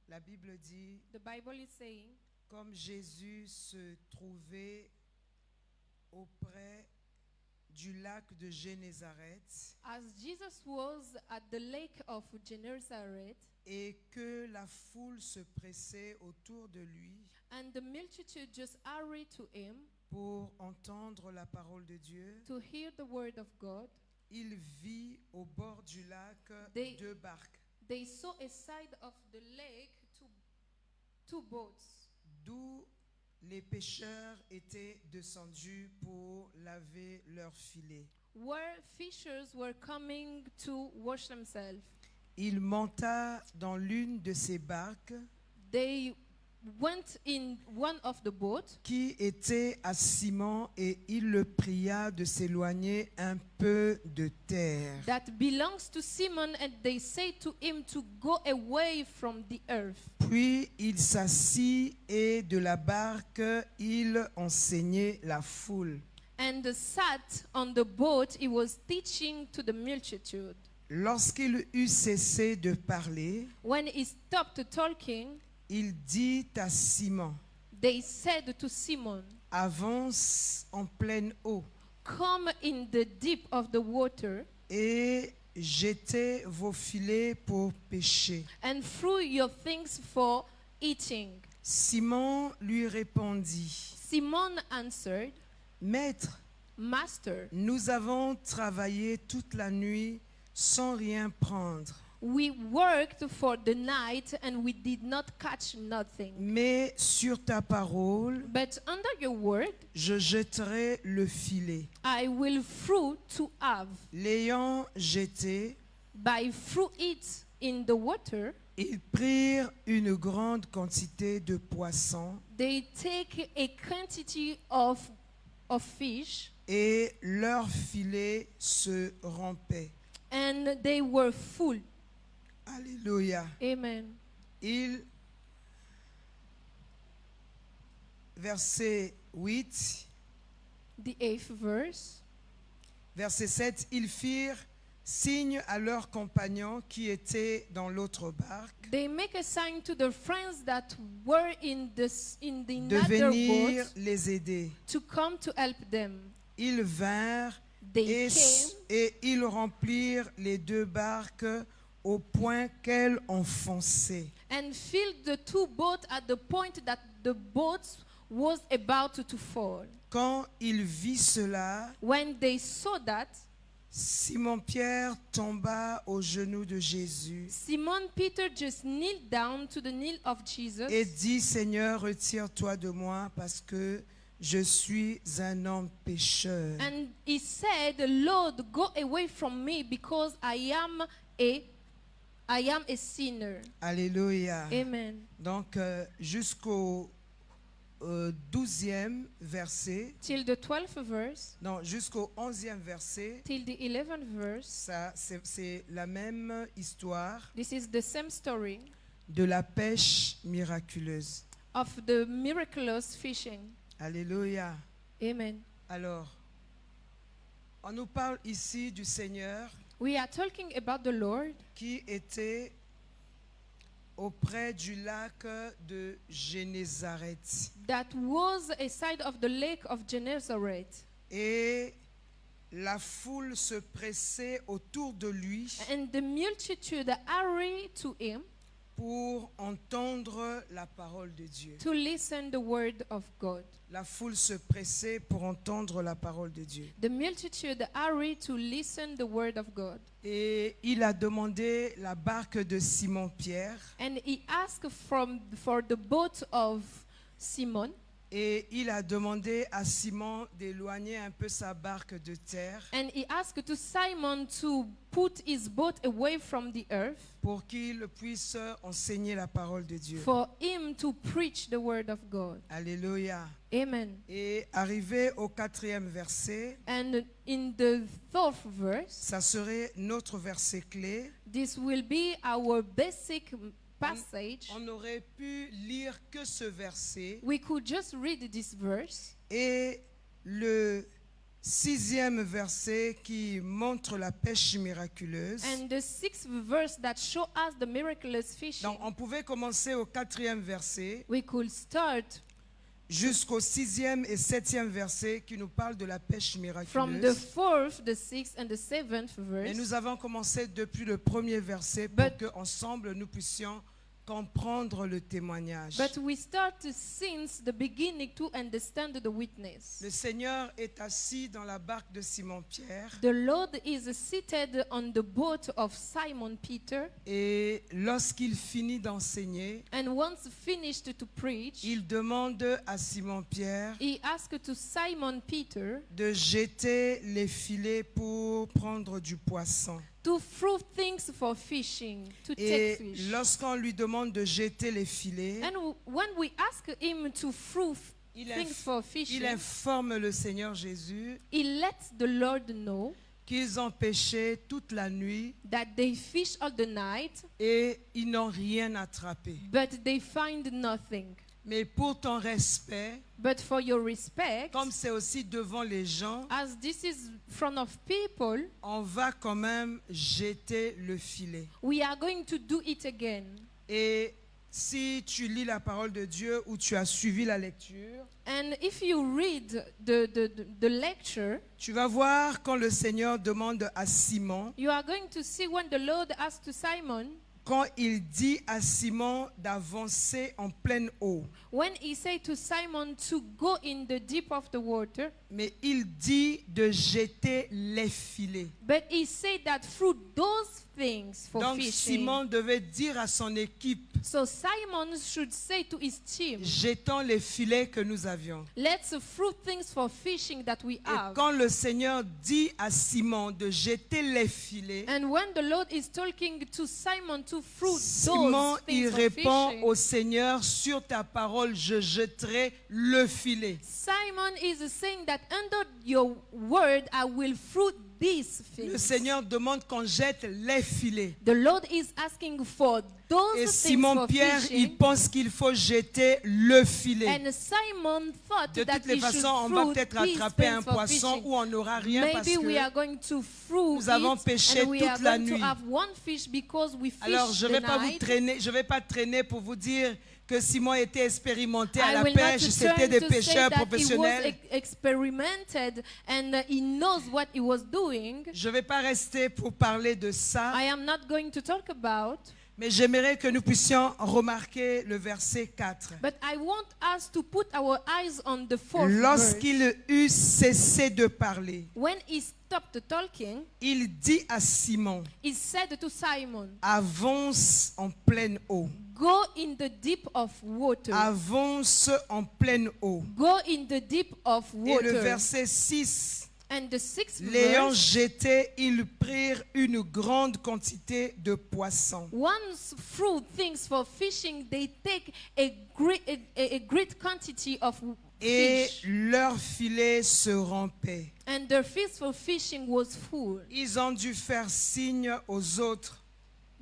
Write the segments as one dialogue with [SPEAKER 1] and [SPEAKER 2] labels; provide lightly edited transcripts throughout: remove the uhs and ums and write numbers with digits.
[SPEAKER 1] La Bible dit,
[SPEAKER 2] The Bible is saying,
[SPEAKER 1] comme Jésus se trouvait auprès du lac de Génézareth
[SPEAKER 2] as Jesus was at the lake of Gennesaret,
[SPEAKER 1] et que la foule se pressait autour de lui
[SPEAKER 2] and the multitude just hurried to him
[SPEAKER 1] pour entendre la parole de Dieu,
[SPEAKER 2] to hear the word of God,
[SPEAKER 1] il vit au bord du lac
[SPEAKER 2] They-
[SPEAKER 1] deux barques,
[SPEAKER 2] they saw a side of the lake two boats,
[SPEAKER 1] d'où les pêcheurs étaient descendus pour laver leurs filets.
[SPEAKER 2] where fishers were coming to wash themselves.
[SPEAKER 1] Il monta dans l'une de ces barques
[SPEAKER 2] They went in one of the boats
[SPEAKER 1] qui était à Simon et il le pria de s'éloigner un peu de terre.
[SPEAKER 2] that belongs to Simon, and they say to him to go away from the earth.
[SPEAKER 1] Puis il s'assit et de la barque il enseignait la foule.
[SPEAKER 2] And sat on the boat, he was teaching to the multitude.
[SPEAKER 1] Lorsqu'il eut cessé de parler,
[SPEAKER 2] When he stopped talking,
[SPEAKER 1] il dit à Simon,
[SPEAKER 2] they said to Simon,
[SPEAKER 1] avance en pleine eau
[SPEAKER 2] come in the deep of the water
[SPEAKER 1] et jetez vos filets pour pêcher.
[SPEAKER 2] and throw your things for eating.
[SPEAKER 1] Simon lui répondit,
[SPEAKER 2] Simon answered,
[SPEAKER 1] Maître,
[SPEAKER 2] Master,
[SPEAKER 1] nous avons travaillé toute la nuit sans rien prendre,
[SPEAKER 2] we worked for the night and we did not catch nothing.
[SPEAKER 1] mais sur ta parole,
[SPEAKER 2] But under your word,
[SPEAKER 1] je jetterai le filet.
[SPEAKER 2] I will throw to have.
[SPEAKER 1] L'ayant jeté,
[SPEAKER 2] By throw it in the water,
[SPEAKER 1] ils prirent une grande quantité de poissons
[SPEAKER 2] they take a quantity of fish,
[SPEAKER 1] et leur filet se rompait.
[SPEAKER 2] and they were full.
[SPEAKER 1] Alléluia.
[SPEAKER 2] Amen.
[SPEAKER 1] Verset 8,
[SPEAKER 2] The 8th verse.
[SPEAKER 1] verset 7, ils firent signe à leurs compagnons qui étaient dans l'autre barque
[SPEAKER 2] They make a sign to their friends that were in the
[SPEAKER 1] de
[SPEAKER 2] other
[SPEAKER 1] venir
[SPEAKER 2] boat
[SPEAKER 1] les aider.
[SPEAKER 2] to come to help them.
[SPEAKER 1] Ils vinrent
[SPEAKER 2] They came
[SPEAKER 1] et ils remplirent les deux barques au point qu'elles enfonçaient.
[SPEAKER 2] and filled the two boats at the point that the boat was about to fall.
[SPEAKER 1] Quand il vit cela,
[SPEAKER 2] When they saw that,
[SPEAKER 1] Simon-Pierre tomba aux genoux de Jésus
[SPEAKER 2] Simon Peter just kneeled down to the knee of Jesus
[SPEAKER 1] et dit, Seigneur, retire-toi de moi parce que je suis un homme pécheur.
[SPEAKER 2] and he said, Lord, go away from me because I am a sinner.
[SPEAKER 1] Alléluia.
[SPEAKER 2] Amen.
[SPEAKER 1] Donc, jusqu'au 12e verset,
[SPEAKER 2] Till the 12th verse,
[SPEAKER 1] non, jusqu'au 11e verset,
[SPEAKER 2] till the 11th verse,
[SPEAKER 1] ça, c'est la même histoire
[SPEAKER 2] this is the same story
[SPEAKER 1] de la pêche miraculeuse.
[SPEAKER 2] of the miraculous fishing.
[SPEAKER 1] Alléluia.
[SPEAKER 2] Amen.
[SPEAKER 1] Alors, on nous parle ici du Seigneur
[SPEAKER 2] We are talking about the Lord
[SPEAKER 1] qui était auprès du lac de Génézareth.
[SPEAKER 2] that was a side of the lake of Gennesaret,
[SPEAKER 1] Et la foule se pressait autour de lui
[SPEAKER 2] and the multitude hurried to him
[SPEAKER 1] pour entendre la parole de Dieu.
[SPEAKER 2] to listen the word of God.
[SPEAKER 1] La foule se pressait pour entendre la parole de Dieu.
[SPEAKER 2] The multitude hurried to listen the word of God.
[SPEAKER 1] Et il a demandé la barque de Simon-Pierre
[SPEAKER 2] And he asked for the boat of Simon,
[SPEAKER 1] et il a demandé à Simon d'éloigner un peu sa barque de terre
[SPEAKER 2] and he asked to Simon to put his boat away from the earth
[SPEAKER 1] pour qu'il puisse enseigner la parole de Dieu.
[SPEAKER 2] for him to preach the word of God.
[SPEAKER 1] Alléluia.
[SPEAKER 2] Amen.
[SPEAKER 1] Et arrivé au 4e verset,
[SPEAKER 2] And in the 4th verse,
[SPEAKER 1] ça serait notre verset clé.
[SPEAKER 2] this will be our basic passage.
[SPEAKER 1] On aurait pu lire que ce verset
[SPEAKER 2] We could just read this verse,
[SPEAKER 1] et le 6e verset qui montre la pêche miraculeuse.
[SPEAKER 2] And the 6th verse that show us the miraculous fishing.
[SPEAKER 1] Donc, on pouvait commencer au 4e verset
[SPEAKER 2] We could start
[SPEAKER 1] jusqu'au 6e et 7e verset qui nous parle de la pêche
[SPEAKER 2] from the
[SPEAKER 1] miraculeuse.
[SPEAKER 2] 4th, the 6th, and the 7th
[SPEAKER 1] Mais
[SPEAKER 2] verse.
[SPEAKER 1] nous avons commencé depuis le premier verset pour
[SPEAKER 2] But-
[SPEAKER 1] qu'ensemble nous puissions comprendre le témoignage.
[SPEAKER 2] But we start since the beginning to understand the witness.
[SPEAKER 1] Le Seigneur est assis dans la barque de Simon-Pierre
[SPEAKER 2] The Lord is seated on the boat of Simon Peter,
[SPEAKER 1] et lorsqu'il finit d'enseigner,
[SPEAKER 2] and once finished to preach,
[SPEAKER 1] il demande à Simon-Pierre
[SPEAKER 2] he asked to Simon Peter
[SPEAKER 1] de jeter les filets pour prendre du poisson.
[SPEAKER 2] to throw things for fishing, to
[SPEAKER 1] Et
[SPEAKER 2] take fish.
[SPEAKER 1] lorsqu'on lui demande de jeter les filets,
[SPEAKER 2] And when we ask him to throw
[SPEAKER 1] il,
[SPEAKER 2] things
[SPEAKER 1] inf-
[SPEAKER 2] for
[SPEAKER 1] il
[SPEAKER 2] fishing,
[SPEAKER 1] informe le Seigneur Jésus
[SPEAKER 2] he lets the Lord know
[SPEAKER 1] qu'ils ont pêché toute la nuit
[SPEAKER 2] that they fish all the night,
[SPEAKER 1] et ils n'ont rien attrapé.
[SPEAKER 2] but they find nothing.
[SPEAKER 1] Mais pour ton respect,
[SPEAKER 2] But for your respect,
[SPEAKER 1] comme c'est aussi devant les gens,
[SPEAKER 2] as this is in front of people,
[SPEAKER 1] on va quand même jeter le filet.
[SPEAKER 2] we are going to do it again.
[SPEAKER 1] Et si tu lis la parole de Dieu ou tu as suivi la lecture,
[SPEAKER 2] And if you read the lecture,
[SPEAKER 1] tu vas voir quand le Seigneur demande à Simon,
[SPEAKER 2] you are going to see when the Lord asked to Simon,
[SPEAKER 1] quand il dit à Simon d'avancer en pleine eau,
[SPEAKER 2] when he said to Simon to go in the deep of the water,
[SPEAKER 1] mais il dit de jeter les filets.
[SPEAKER 2] but he said that through those things for
[SPEAKER 1] Donc
[SPEAKER 2] fishing.
[SPEAKER 1] Simon devait dire à son équipe,
[SPEAKER 2] So Simon should say to his team,
[SPEAKER 1] jetons les filets que nous avions.
[SPEAKER 2] let's throw things for fishing that we
[SPEAKER 1] Et
[SPEAKER 2] have.
[SPEAKER 1] quand le Seigneur dit à Simon de jeter les filets,
[SPEAKER 2] And when the Lord is talking to Simon to throw
[SPEAKER 1] Simon
[SPEAKER 2] those
[SPEAKER 1] il
[SPEAKER 2] things for
[SPEAKER 1] répond
[SPEAKER 2] fishing,
[SPEAKER 1] au Seigneur, sur ta parole, je jetterai le filet.
[SPEAKER 2] Simon is saying that under your word I will throw these
[SPEAKER 1] Le
[SPEAKER 2] things.
[SPEAKER 1] Seigneur demande qu'on jette les filets.
[SPEAKER 2] The Lord is asking for those
[SPEAKER 1] Et
[SPEAKER 2] things
[SPEAKER 1] Simon
[SPEAKER 2] for
[SPEAKER 1] Pierre, il
[SPEAKER 2] fishing.
[SPEAKER 1] pense qu'il faut jeter le filet.
[SPEAKER 2] And Simon thought
[SPEAKER 1] De
[SPEAKER 2] that
[SPEAKER 1] toutes les
[SPEAKER 2] he should
[SPEAKER 1] façons, on va
[SPEAKER 2] throw
[SPEAKER 1] peut-être
[SPEAKER 2] these
[SPEAKER 1] attraper
[SPEAKER 2] things
[SPEAKER 1] un
[SPEAKER 2] for
[SPEAKER 1] poisson
[SPEAKER 2] fishing.
[SPEAKER 1] ou on n'aura rien parce
[SPEAKER 2] Maybe we
[SPEAKER 1] que...
[SPEAKER 2] are going to throw
[SPEAKER 1] nous avons
[SPEAKER 2] it
[SPEAKER 1] pêché
[SPEAKER 2] and we are
[SPEAKER 1] toute la
[SPEAKER 2] going to
[SPEAKER 1] nuit.
[SPEAKER 2] have one fish because we fished
[SPEAKER 1] Alors, je
[SPEAKER 2] the
[SPEAKER 1] vais pas vous
[SPEAKER 2] night.
[SPEAKER 1] traîner, je vais pas traîner pour vous dire que Simon était expérimenté à
[SPEAKER 2] I
[SPEAKER 1] la
[SPEAKER 2] will not
[SPEAKER 1] pêche,
[SPEAKER 2] turn
[SPEAKER 1] c'était des
[SPEAKER 2] to say
[SPEAKER 1] pêcheurs
[SPEAKER 2] that he was
[SPEAKER 1] professionnels.
[SPEAKER 2] experimented and he knows what he was doing.
[SPEAKER 1] Je vais pas rester pour parler de ça,
[SPEAKER 2] I am not going to talk about,
[SPEAKER 1] mais j'aimerais que nous puissions remarquer le verset 4.
[SPEAKER 2] but I want us to put our eyes on the fourth verse.
[SPEAKER 1] Lorsqu'il eut cessé de parler,
[SPEAKER 2] When he stopped talking,
[SPEAKER 1] il dit à Simon,
[SPEAKER 2] he said to Simon,
[SPEAKER 1] avance en pleine eau.
[SPEAKER 2] go in the deep of water.
[SPEAKER 1] Avance en pleine eau.
[SPEAKER 2] Go in the deep of
[SPEAKER 1] Et le
[SPEAKER 2] water.
[SPEAKER 1] verset 6,
[SPEAKER 2] And the sixth
[SPEAKER 1] l'ayant
[SPEAKER 2] verse,
[SPEAKER 1] jeté, ils prirent une grande quantité de poissons.
[SPEAKER 2] once through things for fishing, they take a great quantity of
[SPEAKER 1] Et
[SPEAKER 2] fish.
[SPEAKER 1] leur filet se rompait.
[SPEAKER 2] And their fish for fishing was full.
[SPEAKER 1] Ils ont dû faire signe aux autres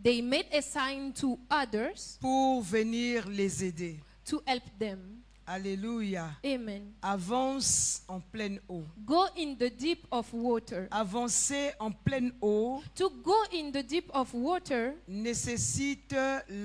[SPEAKER 2] They made a sign to others
[SPEAKER 1] pour venir les aider.
[SPEAKER 2] to help them.
[SPEAKER 1] Alléluia.
[SPEAKER 2] Amen.
[SPEAKER 1] Avance en pleine eau.
[SPEAKER 2] Go in the deep of water.
[SPEAKER 1] Avancer en pleine eau
[SPEAKER 2] To go in the deep of water
[SPEAKER 1] nécessite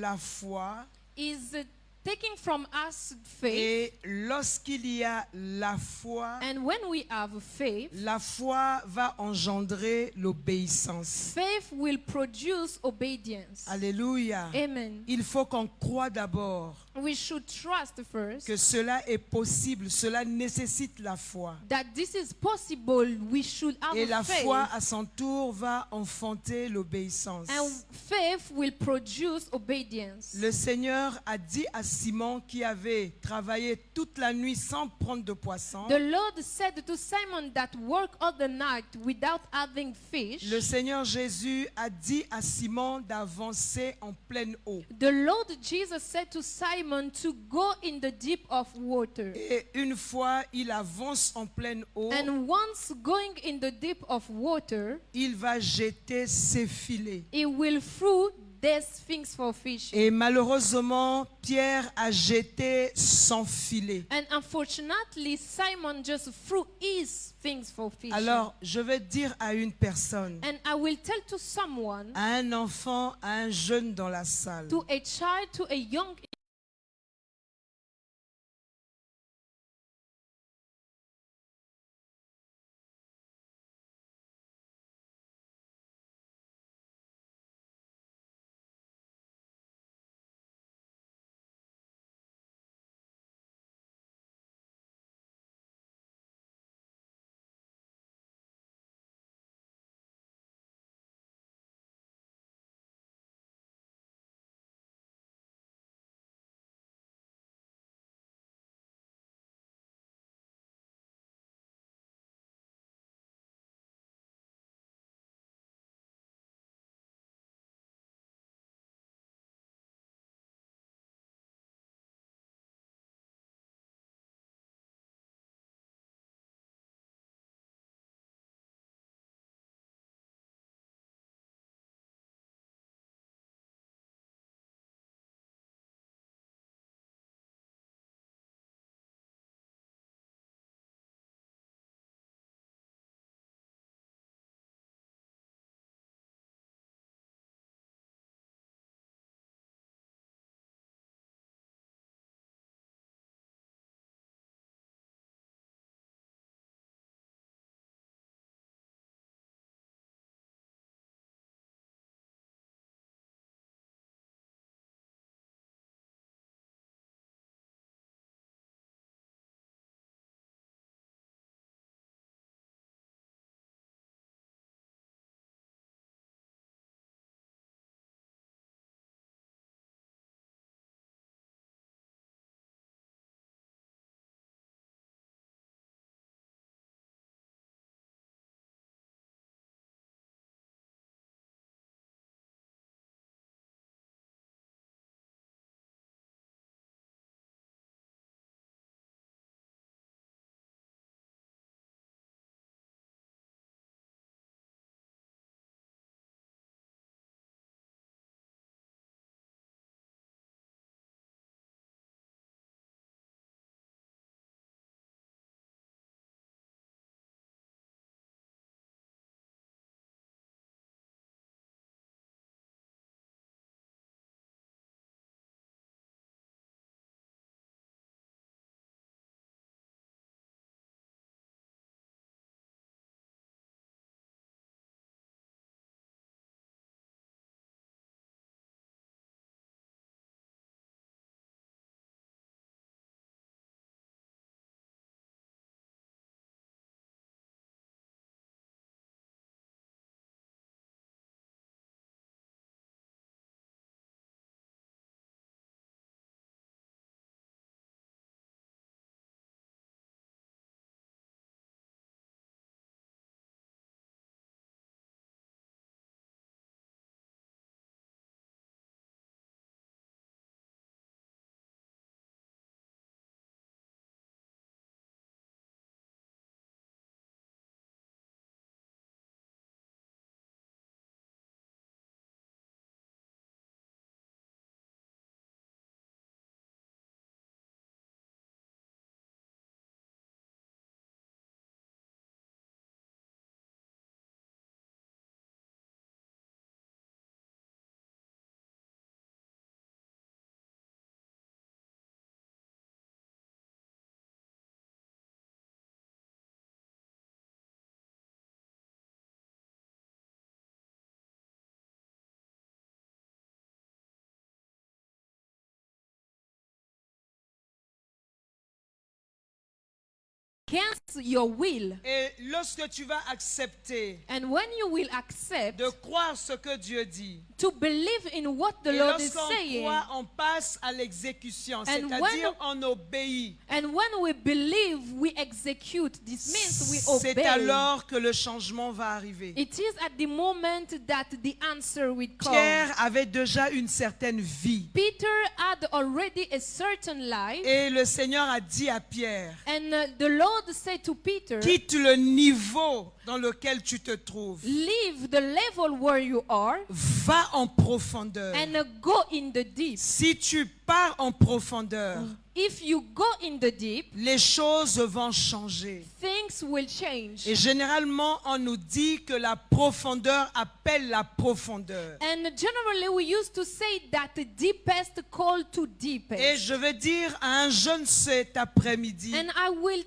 [SPEAKER 1] la foi.
[SPEAKER 2] is taking from us faith.
[SPEAKER 1] Et lorsqu'il y a la foi,
[SPEAKER 2] And when we have faith,
[SPEAKER 1] la foi va engendrer l'obéissance.
[SPEAKER 2] faith will produce obedience.
[SPEAKER 1] Alléluia.
[SPEAKER 2] Amen.
[SPEAKER 1] Il faut qu'on croie d'abord
[SPEAKER 2] We should trust first
[SPEAKER 1] que cela est possible, cela nécessite la foi.
[SPEAKER 2] that this is possible. We should have
[SPEAKER 1] Et la
[SPEAKER 2] faith.
[SPEAKER 1] foi, à son tour, va enfanter l'obéissance.
[SPEAKER 2] And faith will produce obedience.
[SPEAKER 1] Le Seigneur a dit à Simon, qui avait travaillé toute la nuit sans prendre de poisson,
[SPEAKER 2] The Lord said to Simon that worked all the night without having fish.
[SPEAKER 1] le Seigneur Jésus a dit à Simon d'avancer en pleine eau.
[SPEAKER 2] The Lord Jesus said to Simon to go in the deep of water.
[SPEAKER 1] Et une fois il avance en pleine eau,
[SPEAKER 2] And once going in the deep of water,
[SPEAKER 1] il va jeter ses filets.
[SPEAKER 2] he will throw there's things for fishing.
[SPEAKER 1] Et malheureusement, Pierre a jeté son filet.
[SPEAKER 2] And unfortunately, Simon just threw his things for fishing.
[SPEAKER 1] Alors, je vais dire à une personne,
[SPEAKER 2] And I will tell to someone,
[SPEAKER 1] à un enfant, à un jeune dans la salle,
[SPEAKER 2] to a child, to a young against your will.
[SPEAKER 1] Et lorsque tu vas accepter
[SPEAKER 2] And when you will accept
[SPEAKER 1] de croire ce que Dieu dit,
[SPEAKER 2] to believe in what the
[SPEAKER 1] et
[SPEAKER 2] Lord is
[SPEAKER 1] lorsqu'on
[SPEAKER 2] saying,
[SPEAKER 1] croit, on passe à l'exécution,
[SPEAKER 2] And
[SPEAKER 1] c'est-à-dire
[SPEAKER 2] when-
[SPEAKER 1] on obéit.
[SPEAKER 2] and when we believe, we execute. This means we
[SPEAKER 1] C'est
[SPEAKER 2] obey.
[SPEAKER 1] alors que le changement va arriver.
[SPEAKER 2] It is at the moment that the answer will come.
[SPEAKER 1] Pierre avait déjà une certaine vie.
[SPEAKER 2] Peter had already a certain life,
[SPEAKER 1] Et le Seigneur a dit à Pierre,
[SPEAKER 2] and the Lord said to Peter,
[SPEAKER 1] quitte le niveau dans lequel tu te trouves.
[SPEAKER 2] leave the level where you are
[SPEAKER 1] Va en profondeur.
[SPEAKER 2] and go in the deep.
[SPEAKER 1] Si tu pars en profondeur,
[SPEAKER 2] If you go in the deep,
[SPEAKER 1] les choses vont changer.
[SPEAKER 2] things will change.
[SPEAKER 1] Et généralement, on nous dit que la profondeur appelle la profondeur.
[SPEAKER 2] And generally we used to say that the deepest call to
[SPEAKER 1] Et
[SPEAKER 2] deepest.
[SPEAKER 1] je vais dire à un jeune cet après-midi
[SPEAKER 2] And I will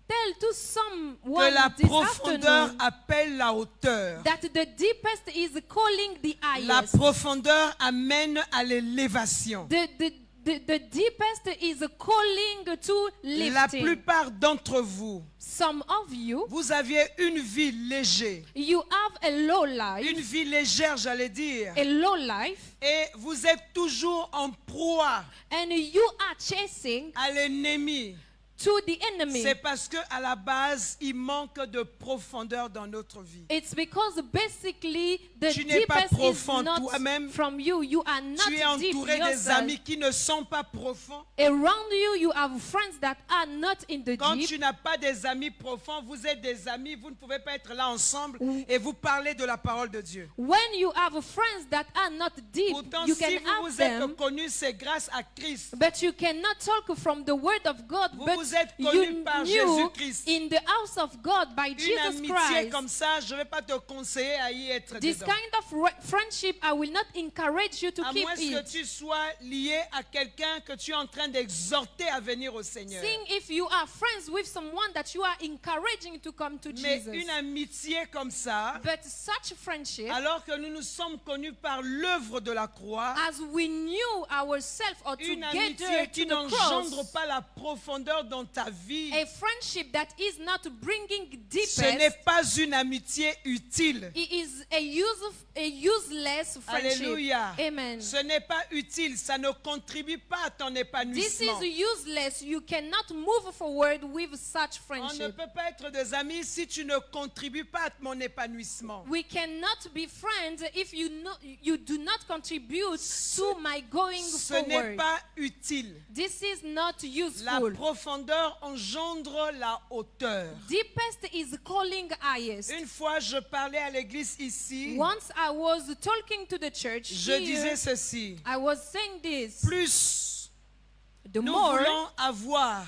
[SPEAKER 2] tell to
[SPEAKER 1] que
[SPEAKER 2] someone
[SPEAKER 1] la
[SPEAKER 2] this
[SPEAKER 1] profondeur
[SPEAKER 2] afternoon
[SPEAKER 1] appelle la hauteur.
[SPEAKER 2] that the deepest is calling the
[SPEAKER 1] La
[SPEAKER 2] highest.
[SPEAKER 1] profondeur amène à l'élévation.
[SPEAKER 2] The deepest is calling to
[SPEAKER 1] La
[SPEAKER 2] lifting.
[SPEAKER 1] plupart d'entre vous,
[SPEAKER 2] Some of you,
[SPEAKER 1] vous aviez une vie légère.
[SPEAKER 2] you have a low life,
[SPEAKER 1] Une vie légère, j'allais dire.
[SPEAKER 2] a low life,
[SPEAKER 1] Et vous êtes toujours en proie
[SPEAKER 2] and you are chasing
[SPEAKER 1] à l'ennemi.
[SPEAKER 2] to the enemy.
[SPEAKER 1] C'est parce que à la base, il manque de profondeur dans notre vie.
[SPEAKER 2] It's because basically the
[SPEAKER 1] Tu n'es pas
[SPEAKER 2] deepest is
[SPEAKER 1] profond
[SPEAKER 2] not
[SPEAKER 1] toi-même.
[SPEAKER 2] from you. You are not
[SPEAKER 1] Tu es
[SPEAKER 2] deep
[SPEAKER 1] entouré des
[SPEAKER 2] yourself.
[SPEAKER 1] amis qui ne sont pas profonds.
[SPEAKER 2] Around you, you have friends that are not in the
[SPEAKER 1] Quand
[SPEAKER 2] deep.
[SPEAKER 1] tu n'as pas des amis profonds, vous êtes des amis, vous ne pouvez pas être là ensemble et vous parler de la parole de Dieu.
[SPEAKER 2] When you have friends that are not deep,
[SPEAKER 1] Pourtant,
[SPEAKER 2] you
[SPEAKER 1] si
[SPEAKER 2] can
[SPEAKER 1] vous
[SPEAKER 2] have
[SPEAKER 1] vous êtes
[SPEAKER 2] them,
[SPEAKER 1] connus, c'est grâce à Christ.
[SPEAKER 2] but you cannot talk from the word of God.
[SPEAKER 1] Vous
[SPEAKER 2] But
[SPEAKER 1] vous êtes
[SPEAKER 2] you
[SPEAKER 1] connus par
[SPEAKER 2] knew
[SPEAKER 1] Jésus-Christ.
[SPEAKER 2] in the house of God by
[SPEAKER 1] Une
[SPEAKER 2] Jesus
[SPEAKER 1] amitié
[SPEAKER 2] Christ.
[SPEAKER 1] comme ça, je ne vais pas te conseiller à y être
[SPEAKER 2] This
[SPEAKER 1] dedans.
[SPEAKER 2] kind of friendship, I will not encourage you to
[SPEAKER 1] À
[SPEAKER 2] keep
[SPEAKER 1] moins que
[SPEAKER 2] it.
[SPEAKER 1] tu sois lié à quelqu'un que tu es en train d'exhorter à venir au Seigneur.
[SPEAKER 2] Seeing if you are friends with someone that you are encouraging to come to
[SPEAKER 1] Mais
[SPEAKER 2] Jesus.
[SPEAKER 1] une amitié comme ça,
[SPEAKER 2] But such friendship,
[SPEAKER 1] alors que nous nous sommes connus par l'œuvre de la croix,
[SPEAKER 2] as we knew ourselves or
[SPEAKER 1] une
[SPEAKER 2] together
[SPEAKER 1] amitié qui
[SPEAKER 2] to the
[SPEAKER 1] n'engendre
[SPEAKER 2] cross,
[SPEAKER 1] pas la profondeur dans ta vie,
[SPEAKER 2] a friendship that is not bringing
[SPEAKER 1] ce n'est
[SPEAKER 2] deepest,
[SPEAKER 1] pas une amitié utile.
[SPEAKER 2] it is a useless friendship.
[SPEAKER 1] Alléluia.
[SPEAKER 2] Amen.
[SPEAKER 1] Ce n'est pas utile, ça ne contribue pas à ton
[SPEAKER 2] This
[SPEAKER 1] épanouissement.
[SPEAKER 2] is useless. You cannot move forward with such
[SPEAKER 1] On ne
[SPEAKER 2] friendship.
[SPEAKER 1] peut pas être des amis si tu ne contribues pas à mon épanouissement.
[SPEAKER 2] We cannot be friends if you do not contribute to my going
[SPEAKER 1] Ce n'est
[SPEAKER 2] forward.
[SPEAKER 1] pas utile.
[SPEAKER 2] This is not
[SPEAKER 1] La
[SPEAKER 2] useful.
[SPEAKER 1] profondeur engendre la hauteur.
[SPEAKER 2] Deepest is calling highest.
[SPEAKER 1] Une fois, je parlais à l'église ici,
[SPEAKER 2] Once I was talking to the church
[SPEAKER 1] je
[SPEAKER 2] here,
[SPEAKER 1] disais ceci.
[SPEAKER 2] I was saying this.
[SPEAKER 1] Plus
[SPEAKER 2] The
[SPEAKER 1] nous
[SPEAKER 2] more
[SPEAKER 1] voulons avoir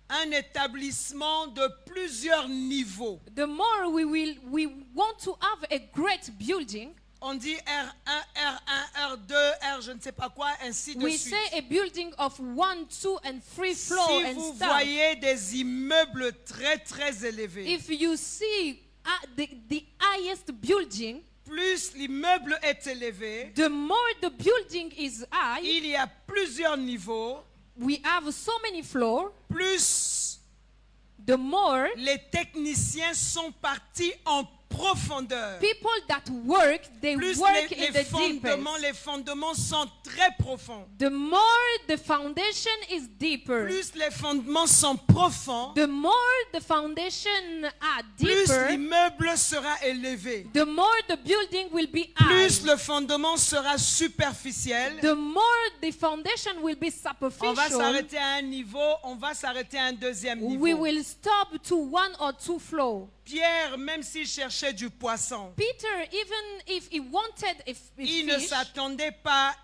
[SPEAKER 1] un établissement de plusieurs niveaux.
[SPEAKER 2] we want to have a great building.
[SPEAKER 1] On dit R1, R1, R2, R je ne sais pas quoi, ainsi de
[SPEAKER 2] We
[SPEAKER 1] suite.
[SPEAKER 2] say a building of 1, 2, and 3 floors
[SPEAKER 1] Si
[SPEAKER 2] and
[SPEAKER 1] vous
[SPEAKER 2] stuff.
[SPEAKER 1] voyez des immeubles très très élevés,
[SPEAKER 2] If you see the highest building,
[SPEAKER 1] plus l'immeuble est élevé,
[SPEAKER 2] the more the building is high,
[SPEAKER 1] il y a plusieurs niveaux,
[SPEAKER 2] we have so many floors,
[SPEAKER 1] plus
[SPEAKER 2] the more
[SPEAKER 1] les techniciens sont partis en profondeur.
[SPEAKER 2] people that work, they
[SPEAKER 1] Plus
[SPEAKER 2] work
[SPEAKER 1] les
[SPEAKER 2] in the
[SPEAKER 1] fondements,
[SPEAKER 2] deepest.
[SPEAKER 1] les fondements sont très profonds.
[SPEAKER 2] The more the foundation is deeper,
[SPEAKER 1] Plus les fondements sont profonds,
[SPEAKER 2] the more the foundation are
[SPEAKER 1] plus
[SPEAKER 2] deeper,
[SPEAKER 1] l'immeuble sera élevé.
[SPEAKER 2] the more the building will be high.
[SPEAKER 1] Plus le fondement sera superficiel.
[SPEAKER 2] The more the foundation will be
[SPEAKER 1] On va
[SPEAKER 2] superficial,
[SPEAKER 1] s'arrêter à un niveau, on va s'arrêter à un deuxième niveau.
[SPEAKER 2] we will stop to 1 or 2 floors.
[SPEAKER 1] Pierre, même s'il cherchait du poisson,
[SPEAKER 2] Peter, even if he wanted a
[SPEAKER 1] il ne
[SPEAKER 2] fish,
[SPEAKER 1] s'attendait pas,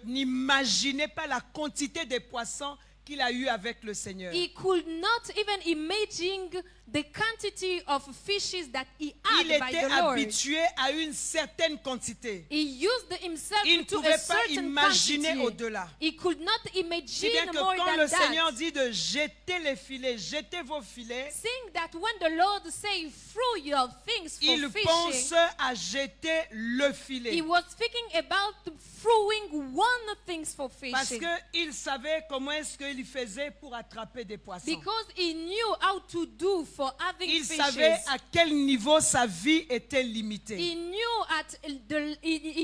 [SPEAKER 1] n'imaginait pas la quantité de poissons qu'il a eu avec le Seigneur.
[SPEAKER 2] he could not even imagine the quantity of fishes that he had
[SPEAKER 1] Il
[SPEAKER 2] by
[SPEAKER 1] était
[SPEAKER 2] the Lord.
[SPEAKER 1] habitué à une certaine quantité.
[SPEAKER 2] He used himself
[SPEAKER 1] Il ne
[SPEAKER 2] to
[SPEAKER 1] pouvait
[SPEAKER 2] a
[SPEAKER 1] pas
[SPEAKER 2] certain
[SPEAKER 1] imaginer
[SPEAKER 2] quantity.
[SPEAKER 1] au-delà.
[SPEAKER 2] He could not
[SPEAKER 1] Si bien
[SPEAKER 2] imagine
[SPEAKER 1] que
[SPEAKER 2] more
[SPEAKER 1] quand
[SPEAKER 2] than
[SPEAKER 1] le Seigneur
[SPEAKER 2] that.
[SPEAKER 1] dit de jeter les filets, jetez vos filets,
[SPEAKER 2] Seeing that when the Lord say throw your things for
[SPEAKER 1] il
[SPEAKER 2] fishing,
[SPEAKER 1] pense à jeter le filet.
[SPEAKER 2] he was speaking about throwing one things for
[SPEAKER 1] Parce
[SPEAKER 2] fishing.
[SPEAKER 1] qu'il savait comment est-ce qu'il faisait pour attraper des poissons.
[SPEAKER 2] Because he knew how to do for having
[SPEAKER 1] Il
[SPEAKER 2] fishes.
[SPEAKER 1] savait à quel niveau sa vie était limitée.
[SPEAKER 2] He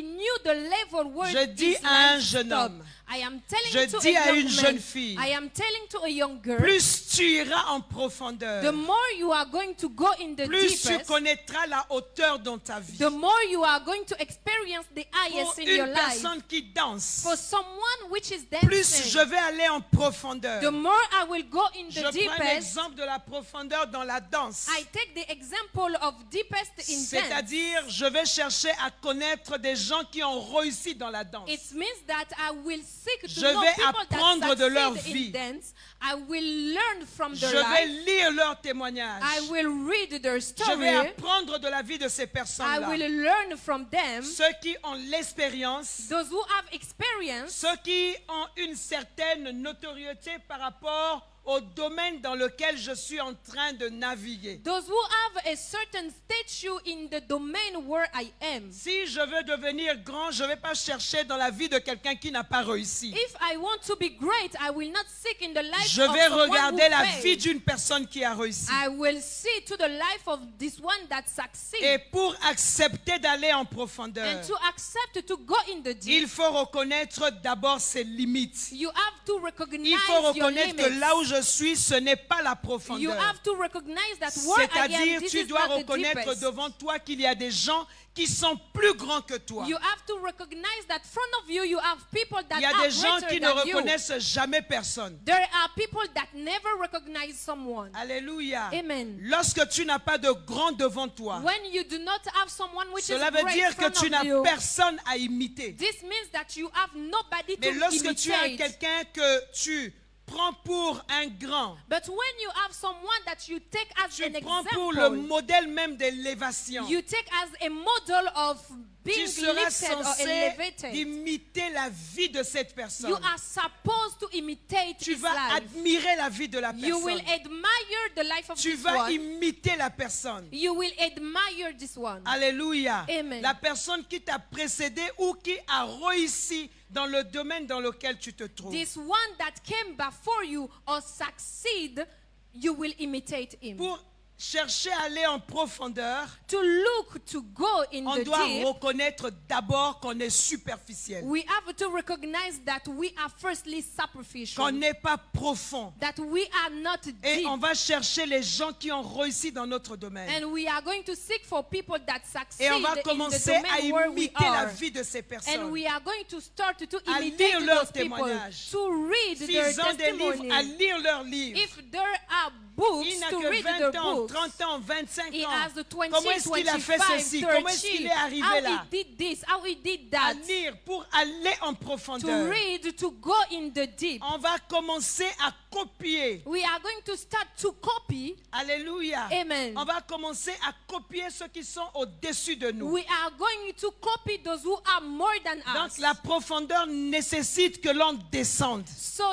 [SPEAKER 2] knew the level where
[SPEAKER 1] Je dis
[SPEAKER 2] his
[SPEAKER 1] à un
[SPEAKER 2] life
[SPEAKER 1] jeune
[SPEAKER 2] stopped.
[SPEAKER 1] homme,
[SPEAKER 2] I am telling
[SPEAKER 1] je
[SPEAKER 2] to
[SPEAKER 1] dis
[SPEAKER 2] a
[SPEAKER 1] à
[SPEAKER 2] young
[SPEAKER 1] une
[SPEAKER 2] man,
[SPEAKER 1] jeune fille,
[SPEAKER 2] I am telling to a young girl,
[SPEAKER 1] plus tu iras en profondeur,
[SPEAKER 2] the more you are going to go in the
[SPEAKER 1] plus tu
[SPEAKER 2] deepest,
[SPEAKER 1] connaîtras la hauteur dans ta vie.
[SPEAKER 2] the more you are going to experience the highest
[SPEAKER 1] Pour
[SPEAKER 2] in your
[SPEAKER 1] une
[SPEAKER 2] life.
[SPEAKER 1] personne qui danse,
[SPEAKER 2] For someone which is
[SPEAKER 1] plus
[SPEAKER 2] dancing,
[SPEAKER 1] je vais aller en profondeur.
[SPEAKER 2] the more I will go in
[SPEAKER 1] Je
[SPEAKER 2] the
[SPEAKER 1] prends
[SPEAKER 2] deepest.
[SPEAKER 1] l'exemple de la profondeur dans la danse.
[SPEAKER 2] I take the example of deepest in dance.
[SPEAKER 1] C'est-à-dire, je vais chercher à connaître des gens qui ont réussi dans la danse.
[SPEAKER 2] It means that I will seek to
[SPEAKER 1] Je
[SPEAKER 2] know
[SPEAKER 1] vais
[SPEAKER 2] people
[SPEAKER 1] apprendre
[SPEAKER 2] that
[SPEAKER 1] de leur
[SPEAKER 2] succeed
[SPEAKER 1] vie.
[SPEAKER 2] in dance. I will learn from
[SPEAKER 1] Je
[SPEAKER 2] their
[SPEAKER 1] vais
[SPEAKER 2] life.
[SPEAKER 1] lire leurs témoignages.
[SPEAKER 2] I will read their
[SPEAKER 1] Je
[SPEAKER 2] story.
[SPEAKER 1] vais apprendre de la vie de ces
[SPEAKER 2] I
[SPEAKER 1] personnes-là.
[SPEAKER 2] will learn from them.
[SPEAKER 1] Ceux qui ont l'expérience,
[SPEAKER 2] Those who have experience,
[SPEAKER 1] ceux qui ont une certaine notoriété par rapport au domaine dans lequel je suis en train de naviguer.
[SPEAKER 2] those who have a certain stature in the domain where I am.
[SPEAKER 1] Si je veux devenir grand, je ne vais pas chercher dans la vie de quelqu'un qui n'a pas réussi.
[SPEAKER 2] If I want to be great, I will not seek in the life
[SPEAKER 1] Je
[SPEAKER 2] of
[SPEAKER 1] vais
[SPEAKER 2] someone
[SPEAKER 1] regarder
[SPEAKER 2] who
[SPEAKER 1] la
[SPEAKER 2] failed.
[SPEAKER 1] vie d'une personne qui a réussi.
[SPEAKER 2] I will see to the life of this one that succeeds.
[SPEAKER 1] Et pour accepter d'aller en profondeur,
[SPEAKER 2] And to accept to go in the deep,
[SPEAKER 1] il faut reconnaître d'abord ses limites.
[SPEAKER 2] you have to recognize
[SPEAKER 1] Il faut
[SPEAKER 2] your
[SPEAKER 1] reconnaître que
[SPEAKER 2] limits.
[SPEAKER 1] là où je suis, ce n'est pas la
[SPEAKER 2] You
[SPEAKER 1] profondeur.
[SPEAKER 2] have to recognize that where I
[SPEAKER 1] C'est-à-dire,
[SPEAKER 2] am, this
[SPEAKER 1] tu
[SPEAKER 2] is
[SPEAKER 1] dois
[SPEAKER 2] not the
[SPEAKER 1] reconnaître
[SPEAKER 2] deepest.
[SPEAKER 1] devant toi qu'il y a des gens qui sont plus grands que toi.
[SPEAKER 2] You have to recognize that front of you, you have people that
[SPEAKER 1] Il y a
[SPEAKER 2] are
[SPEAKER 1] des gens
[SPEAKER 2] greater
[SPEAKER 1] qui ne
[SPEAKER 2] than you.
[SPEAKER 1] reconnaissent jamais personne.
[SPEAKER 2] There are people that never recognize someone.
[SPEAKER 1] Alléluia.
[SPEAKER 2] Amen.
[SPEAKER 1] Lorsque tu n'as pas de grand devant toi,
[SPEAKER 2] When you do not have someone which
[SPEAKER 1] cela
[SPEAKER 2] is
[SPEAKER 1] veut
[SPEAKER 2] great
[SPEAKER 1] dire
[SPEAKER 2] in
[SPEAKER 1] que
[SPEAKER 2] front
[SPEAKER 1] tu
[SPEAKER 2] of
[SPEAKER 1] n'as
[SPEAKER 2] you,
[SPEAKER 1] personne à imiter.
[SPEAKER 2] this means that you have nobody
[SPEAKER 1] Mais
[SPEAKER 2] to
[SPEAKER 1] lorsque tu as
[SPEAKER 2] imitate.
[SPEAKER 1] quelqu'un que tu prends pour un grand,
[SPEAKER 2] But when you have someone that you take as
[SPEAKER 1] tu
[SPEAKER 2] an
[SPEAKER 1] prends pour le
[SPEAKER 2] example,
[SPEAKER 1] modèle même d'élévation,
[SPEAKER 2] you take as a model of
[SPEAKER 1] tu
[SPEAKER 2] being
[SPEAKER 1] seras
[SPEAKER 2] lifted or
[SPEAKER 1] censé
[SPEAKER 2] elevated.
[SPEAKER 1] imiter la vie de cette
[SPEAKER 2] You
[SPEAKER 1] personne.
[SPEAKER 2] are supposed to imitate
[SPEAKER 1] Tu
[SPEAKER 2] his
[SPEAKER 1] vas
[SPEAKER 2] life.
[SPEAKER 1] admirer la vie de la
[SPEAKER 2] You will
[SPEAKER 1] personne.
[SPEAKER 2] admire the life of
[SPEAKER 1] Tu
[SPEAKER 2] this
[SPEAKER 1] vas
[SPEAKER 2] one.
[SPEAKER 1] imiter la personne.
[SPEAKER 2] You will admire this one.
[SPEAKER 1] Alléluia.
[SPEAKER 2] Amen.
[SPEAKER 1] La personne qui t'a précédé ou qui a réussi dans le domaine dans lequel tu te trouves.
[SPEAKER 2] This one that came before you or succeed, you will imitate him.
[SPEAKER 1] Pour chercher à aller en profondeur,
[SPEAKER 2] To look to go in
[SPEAKER 1] on
[SPEAKER 2] the
[SPEAKER 1] doit
[SPEAKER 2] deep,
[SPEAKER 1] reconnaître d'abord qu'on est superficiel,
[SPEAKER 2] we have to recognize that we are firstly superficial,
[SPEAKER 1] qu'on n'est pas profond.
[SPEAKER 2] that we are not
[SPEAKER 1] Et
[SPEAKER 2] deep,
[SPEAKER 1] on va chercher les gens qui ont réussi dans notre domaine.
[SPEAKER 2] and we are going to seek for people that succeed
[SPEAKER 1] Et on va
[SPEAKER 2] in the
[SPEAKER 1] commencer à
[SPEAKER 2] domain where we
[SPEAKER 1] imiter la
[SPEAKER 2] are.
[SPEAKER 1] vie de ces
[SPEAKER 2] And
[SPEAKER 1] personnes.
[SPEAKER 2] we are going to start to
[SPEAKER 1] À
[SPEAKER 2] imitate
[SPEAKER 1] lire leurs
[SPEAKER 2] those people,
[SPEAKER 1] témoignages.
[SPEAKER 2] to read their
[SPEAKER 1] S'ils ont des livres,
[SPEAKER 2] testimony.
[SPEAKER 1] à lire leurs livres.
[SPEAKER 2] If there are books,
[SPEAKER 1] Il n'a
[SPEAKER 2] to
[SPEAKER 1] que
[SPEAKER 2] read
[SPEAKER 1] 20
[SPEAKER 2] their
[SPEAKER 1] ans,
[SPEAKER 2] books.
[SPEAKER 1] 30 ans, 25
[SPEAKER 2] He
[SPEAKER 1] ans.
[SPEAKER 2] has the 20,
[SPEAKER 1] Comment est-ce qu'il a fait
[SPEAKER 2] 25,
[SPEAKER 1] ceci?
[SPEAKER 2] 30,
[SPEAKER 1] Comment est-ce qu'il est arrivé
[SPEAKER 2] how
[SPEAKER 1] là?
[SPEAKER 2] he did this, how he did
[SPEAKER 1] À
[SPEAKER 2] that.
[SPEAKER 1] lire pour aller en
[SPEAKER 2] To
[SPEAKER 1] profondeur.
[SPEAKER 2] read, to go in the deep.
[SPEAKER 1] On va commencer à copier.
[SPEAKER 2] We are going to start to copy.
[SPEAKER 1] Alléluia.
[SPEAKER 2] Amen.
[SPEAKER 1] On va commencer à copier ceux qui sont au-dessus de nous.
[SPEAKER 2] We are going to copy those who are more than
[SPEAKER 1] Donc
[SPEAKER 2] us.
[SPEAKER 1] la profondeur nécessite que l'on descende,
[SPEAKER 2] So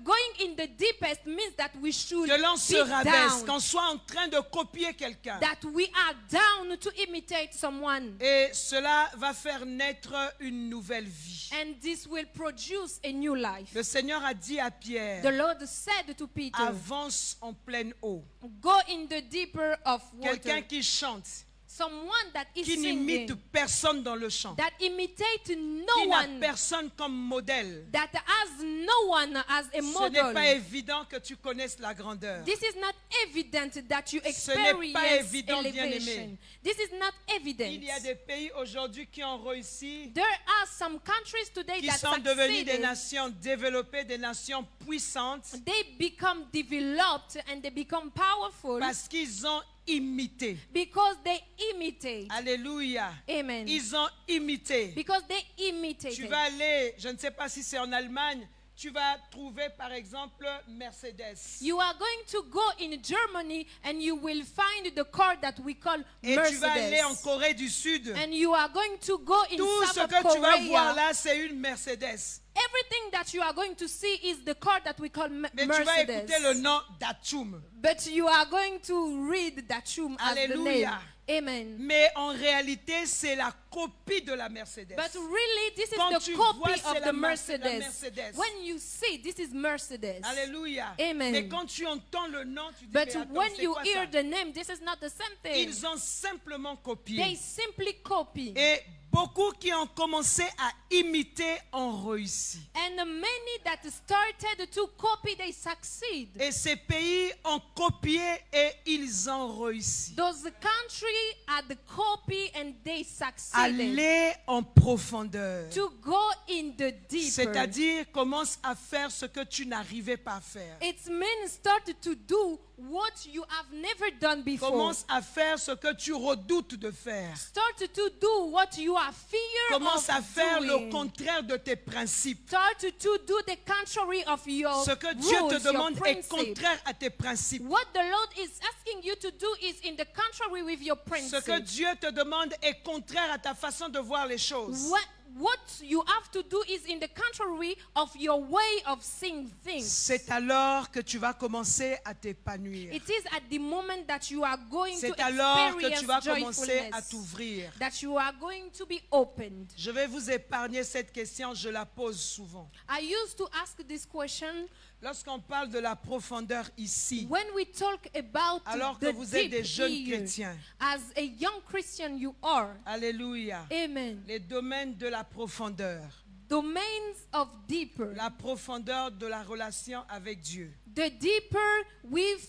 [SPEAKER 2] going in the deepest means that we should
[SPEAKER 1] que l'on se
[SPEAKER 2] be
[SPEAKER 1] rabaisse,
[SPEAKER 2] down.
[SPEAKER 1] qu'on soit en train de copier quelqu'un.
[SPEAKER 2] That we are down to imitate someone.
[SPEAKER 1] Et cela va faire naître une nouvelle vie.
[SPEAKER 2] And this will produce a new life.
[SPEAKER 1] Le Seigneur a dit à Pierre,
[SPEAKER 2] The Lord said to Peter,
[SPEAKER 1] avance en pleine eau.
[SPEAKER 2] go in the deeper of
[SPEAKER 1] Quelqu'un
[SPEAKER 2] water.
[SPEAKER 1] qui chante,
[SPEAKER 2] Someone that is
[SPEAKER 1] qui n'imite
[SPEAKER 2] singing,
[SPEAKER 1] personne dans le chant,
[SPEAKER 2] that imitate
[SPEAKER 1] qui
[SPEAKER 2] no
[SPEAKER 1] n'a
[SPEAKER 2] one,
[SPEAKER 1] personne comme modèle.
[SPEAKER 2] that has no one as a
[SPEAKER 1] Ce n'est pas
[SPEAKER 2] model.
[SPEAKER 1] évident que tu connaisses la grandeur.
[SPEAKER 2] This is not evident that you
[SPEAKER 1] Ce n'est pas
[SPEAKER 2] experience
[SPEAKER 1] évident, bien-aimé.
[SPEAKER 2] elevation. This is not evident.
[SPEAKER 1] Il y a des pays aujourd'hui qui ont réussi,
[SPEAKER 2] There are some countries today
[SPEAKER 1] qui
[SPEAKER 2] that
[SPEAKER 1] sont devenus des
[SPEAKER 2] succeeded.
[SPEAKER 1] nations développées, des nations puissantes,
[SPEAKER 2] They become developed and they become powerful
[SPEAKER 1] parce qu'ils ont imité.
[SPEAKER 2] because they imitate.
[SPEAKER 1] Alléluia.
[SPEAKER 2] Amen.
[SPEAKER 1] Ils ont imité.
[SPEAKER 2] Because they imitate.
[SPEAKER 1] Tu vas aller, je ne sais pas si c'est en Allemagne, tu vas trouver par exemple Mercedes.
[SPEAKER 2] You are going to go in Germany and you will find the car that we call
[SPEAKER 1] Et tu vas aller en
[SPEAKER 2] Mercedes.
[SPEAKER 1] Corée du Sud.
[SPEAKER 2] And you are going to go in
[SPEAKER 1] Tout ce
[SPEAKER 2] South
[SPEAKER 1] que tu vas voir
[SPEAKER 2] Korea.
[SPEAKER 1] là, c'est une Mercedes.
[SPEAKER 2] Everything that you are going to see is the car that we call
[SPEAKER 1] Mais tu vas écouter le
[SPEAKER 2] Mercedes.
[SPEAKER 1] nom d'Achum.
[SPEAKER 2] But you are going to read Dachum as the name.
[SPEAKER 1] Alléluia.
[SPEAKER 2] Amen.
[SPEAKER 1] Mais en réalité, c'est la copie de la Mercedes.
[SPEAKER 2] But really, this is
[SPEAKER 1] Quand
[SPEAKER 2] the
[SPEAKER 1] tu
[SPEAKER 2] copy
[SPEAKER 1] vois, c'est
[SPEAKER 2] of
[SPEAKER 1] la
[SPEAKER 2] the
[SPEAKER 1] la
[SPEAKER 2] Mercedes.
[SPEAKER 1] Mercedes.
[SPEAKER 2] When you see, this is Mercedes.
[SPEAKER 1] Alléluia.
[SPEAKER 2] Amen.
[SPEAKER 1] Mais quand tu entends le nom, tu dis,
[SPEAKER 2] But
[SPEAKER 1] mais attends,
[SPEAKER 2] when
[SPEAKER 1] c'est
[SPEAKER 2] you
[SPEAKER 1] quoi
[SPEAKER 2] hear
[SPEAKER 1] ça?
[SPEAKER 2] the name, this is not the same thing.
[SPEAKER 1] Ils ont simplement
[SPEAKER 2] They
[SPEAKER 1] copié.
[SPEAKER 2] simply copy.
[SPEAKER 1] Et beaucoup qui ont commencé à imiter ont réussi.
[SPEAKER 2] And many that started to copy, they succeed.
[SPEAKER 1] Et ces pays ont copié et ils ont réussi.
[SPEAKER 2] Those countries had the copy and they succeeded.
[SPEAKER 1] Aller en profondeur.
[SPEAKER 2] To go in the deeper.
[SPEAKER 1] C'est-à-dire, commence à faire ce que tu n'arrivais pas à faire.
[SPEAKER 2] It means start to do what you have never done before.
[SPEAKER 1] Commence à faire ce que tu redoutes de faire.
[SPEAKER 2] Start to do what you are fear
[SPEAKER 1] Commence à
[SPEAKER 2] of
[SPEAKER 1] faire
[SPEAKER 2] doing.
[SPEAKER 1] le contraire de tes principes.
[SPEAKER 2] Start to do the contrary of your
[SPEAKER 1] Ce que Dieu
[SPEAKER 2] rules,
[SPEAKER 1] te demande
[SPEAKER 2] your
[SPEAKER 1] est
[SPEAKER 2] principes.
[SPEAKER 1] contraire à tes principes.
[SPEAKER 2] What the Lord is asking you to do is in the contrary with your
[SPEAKER 1] Ce que
[SPEAKER 2] principes.
[SPEAKER 1] Dieu te demande est contraire à ta façon de voir les choses.
[SPEAKER 2] What you have to do is in the contrary of your way of seeing things.
[SPEAKER 1] C'est alors que tu vas commencer à t'épanouir.
[SPEAKER 2] It is at the moment that you are going to
[SPEAKER 1] C'est alors que tu vas
[SPEAKER 2] experience
[SPEAKER 1] commencer à
[SPEAKER 2] joyfulness,
[SPEAKER 1] t'ouvrir.
[SPEAKER 2] that you are going to be opened.
[SPEAKER 1] Je vais vous épargner cette question, je la pose souvent.
[SPEAKER 2] I used to ask this question
[SPEAKER 1] Lorsqu'on parle de la profondeur ici,
[SPEAKER 2] when we talk about
[SPEAKER 1] alors que
[SPEAKER 2] the
[SPEAKER 1] vous êtes des
[SPEAKER 2] deep
[SPEAKER 1] jeunes
[SPEAKER 2] here.
[SPEAKER 1] chrétiens,
[SPEAKER 2] As a young Christian you are.
[SPEAKER 1] alléluia,
[SPEAKER 2] Amen.
[SPEAKER 1] les domaines de la profondeur,
[SPEAKER 2] Domains of deeper.
[SPEAKER 1] la profondeur de la relation avec Dieu.
[SPEAKER 2] The deeper with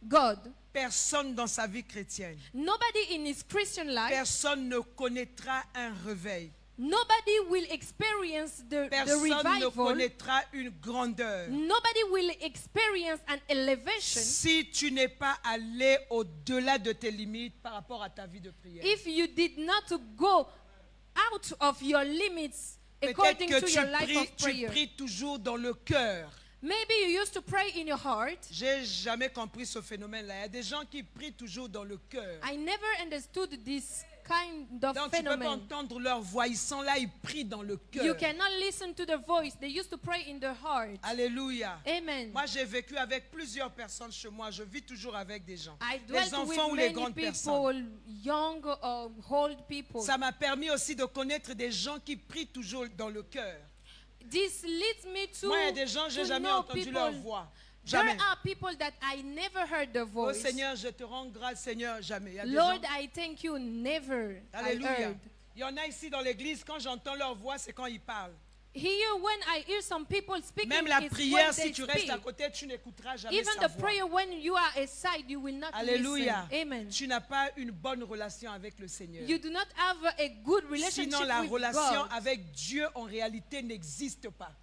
[SPEAKER 2] God.
[SPEAKER 1] Personne dans sa vie chrétienne,
[SPEAKER 2] Nobody in his Christian life,
[SPEAKER 1] personne ne connaîtra un réveil.
[SPEAKER 2] nobody will experience the
[SPEAKER 1] Personne ne
[SPEAKER 2] revival.
[SPEAKER 1] connaîtra une grandeur
[SPEAKER 2] Nobody will experience an elevation
[SPEAKER 1] si tu n'es pas allé au-delà de tes limites par rapport à ta vie de prière.
[SPEAKER 2] if you did not go out of your limits
[SPEAKER 1] Peut-être
[SPEAKER 2] according
[SPEAKER 1] que
[SPEAKER 2] to your life of
[SPEAKER 1] tu
[SPEAKER 2] prayer.
[SPEAKER 1] pries toujours dans le cœur.
[SPEAKER 2] Maybe you used to pray in your heart.
[SPEAKER 1] J'ai jamais compris ce phénomène-là. Il y a des gens qui prient toujours dans le cœur.
[SPEAKER 2] I never understood this kind of
[SPEAKER 1] Donc tu ne peux pas
[SPEAKER 2] phenomenon.
[SPEAKER 1] entendre leur voix. Ils sont là, ils prient dans le
[SPEAKER 2] You
[SPEAKER 1] cœur.
[SPEAKER 2] cannot listen to their voice. They used to pray in their heart.
[SPEAKER 1] Alléluia.
[SPEAKER 2] Amen.
[SPEAKER 1] Moi, j'ai vécu avec plusieurs personnes chez moi. Je vis toujours avec des gens.
[SPEAKER 2] I
[SPEAKER 1] Les
[SPEAKER 2] dwelt
[SPEAKER 1] enfants ou
[SPEAKER 2] with
[SPEAKER 1] les
[SPEAKER 2] many
[SPEAKER 1] grandes
[SPEAKER 2] people,
[SPEAKER 1] personnes.
[SPEAKER 2] young or old people.
[SPEAKER 1] Ça m'a permis aussi de connaître des gens qui prient toujours dans le cœur.
[SPEAKER 2] This leads me to,
[SPEAKER 1] Moi, il y a des gens, je n'ai
[SPEAKER 2] to
[SPEAKER 1] jamais
[SPEAKER 2] know
[SPEAKER 1] entendu
[SPEAKER 2] people.
[SPEAKER 1] leur voix.
[SPEAKER 2] There
[SPEAKER 1] Jamais.
[SPEAKER 2] are people that I never heard the
[SPEAKER 1] Oh
[SPEAKER 2] voice.
[SPEAKER 1] Seigneur, je te rends grâce, Seigneur, jamais. Il y a des
[SPEAKER 2] Lord,
[SPEAKER 1] gens-
[SPEAKER 2] I thank you. Never I
[SPEAKER 1] Alléluia.
[SPEAKER 2] heard.
[SPEAKER 1] Il y en a ici dans l'église, quand j'entends leur voix, c'est quand ils parlent.
[SPEAKER 2] Here, when I hear some people speaking,
[SPEAKER 1] Même la
[SPEAKER 2] it's
[SPEAKER 1] prière,
[SPEAKER 2] when
[SPEAKER 1] si
[SPEAKER 2] they
[SPEAKER 1] tu restes
[SPEAKER 2] speak.
[SPEAKER 1] à côté, tu n'écouteras jamais
[SPEAKER 2] Even
[SPEAKER 1] sa
[SPEAKER 2] the
[SPEAKER 1] voix.
[SPEAKER 2] prayer, when you are aside, you will not
[SPEAKER 1] Alléluia.
[SPEAKER 2] listen. Amen.
[SPEAKER 1] Tu n'as pas une bonne relation avec le Seigneur.
[SPEAKER 2] You do not have a good relationship
[SPEAKER 1] Sinon, la
[SPEAKER 2] with
[SPEAKER 1] relation
[SPEAKER 2] God.
[SPEAKER 1] avec Dieu, en réalité, n'existe pas.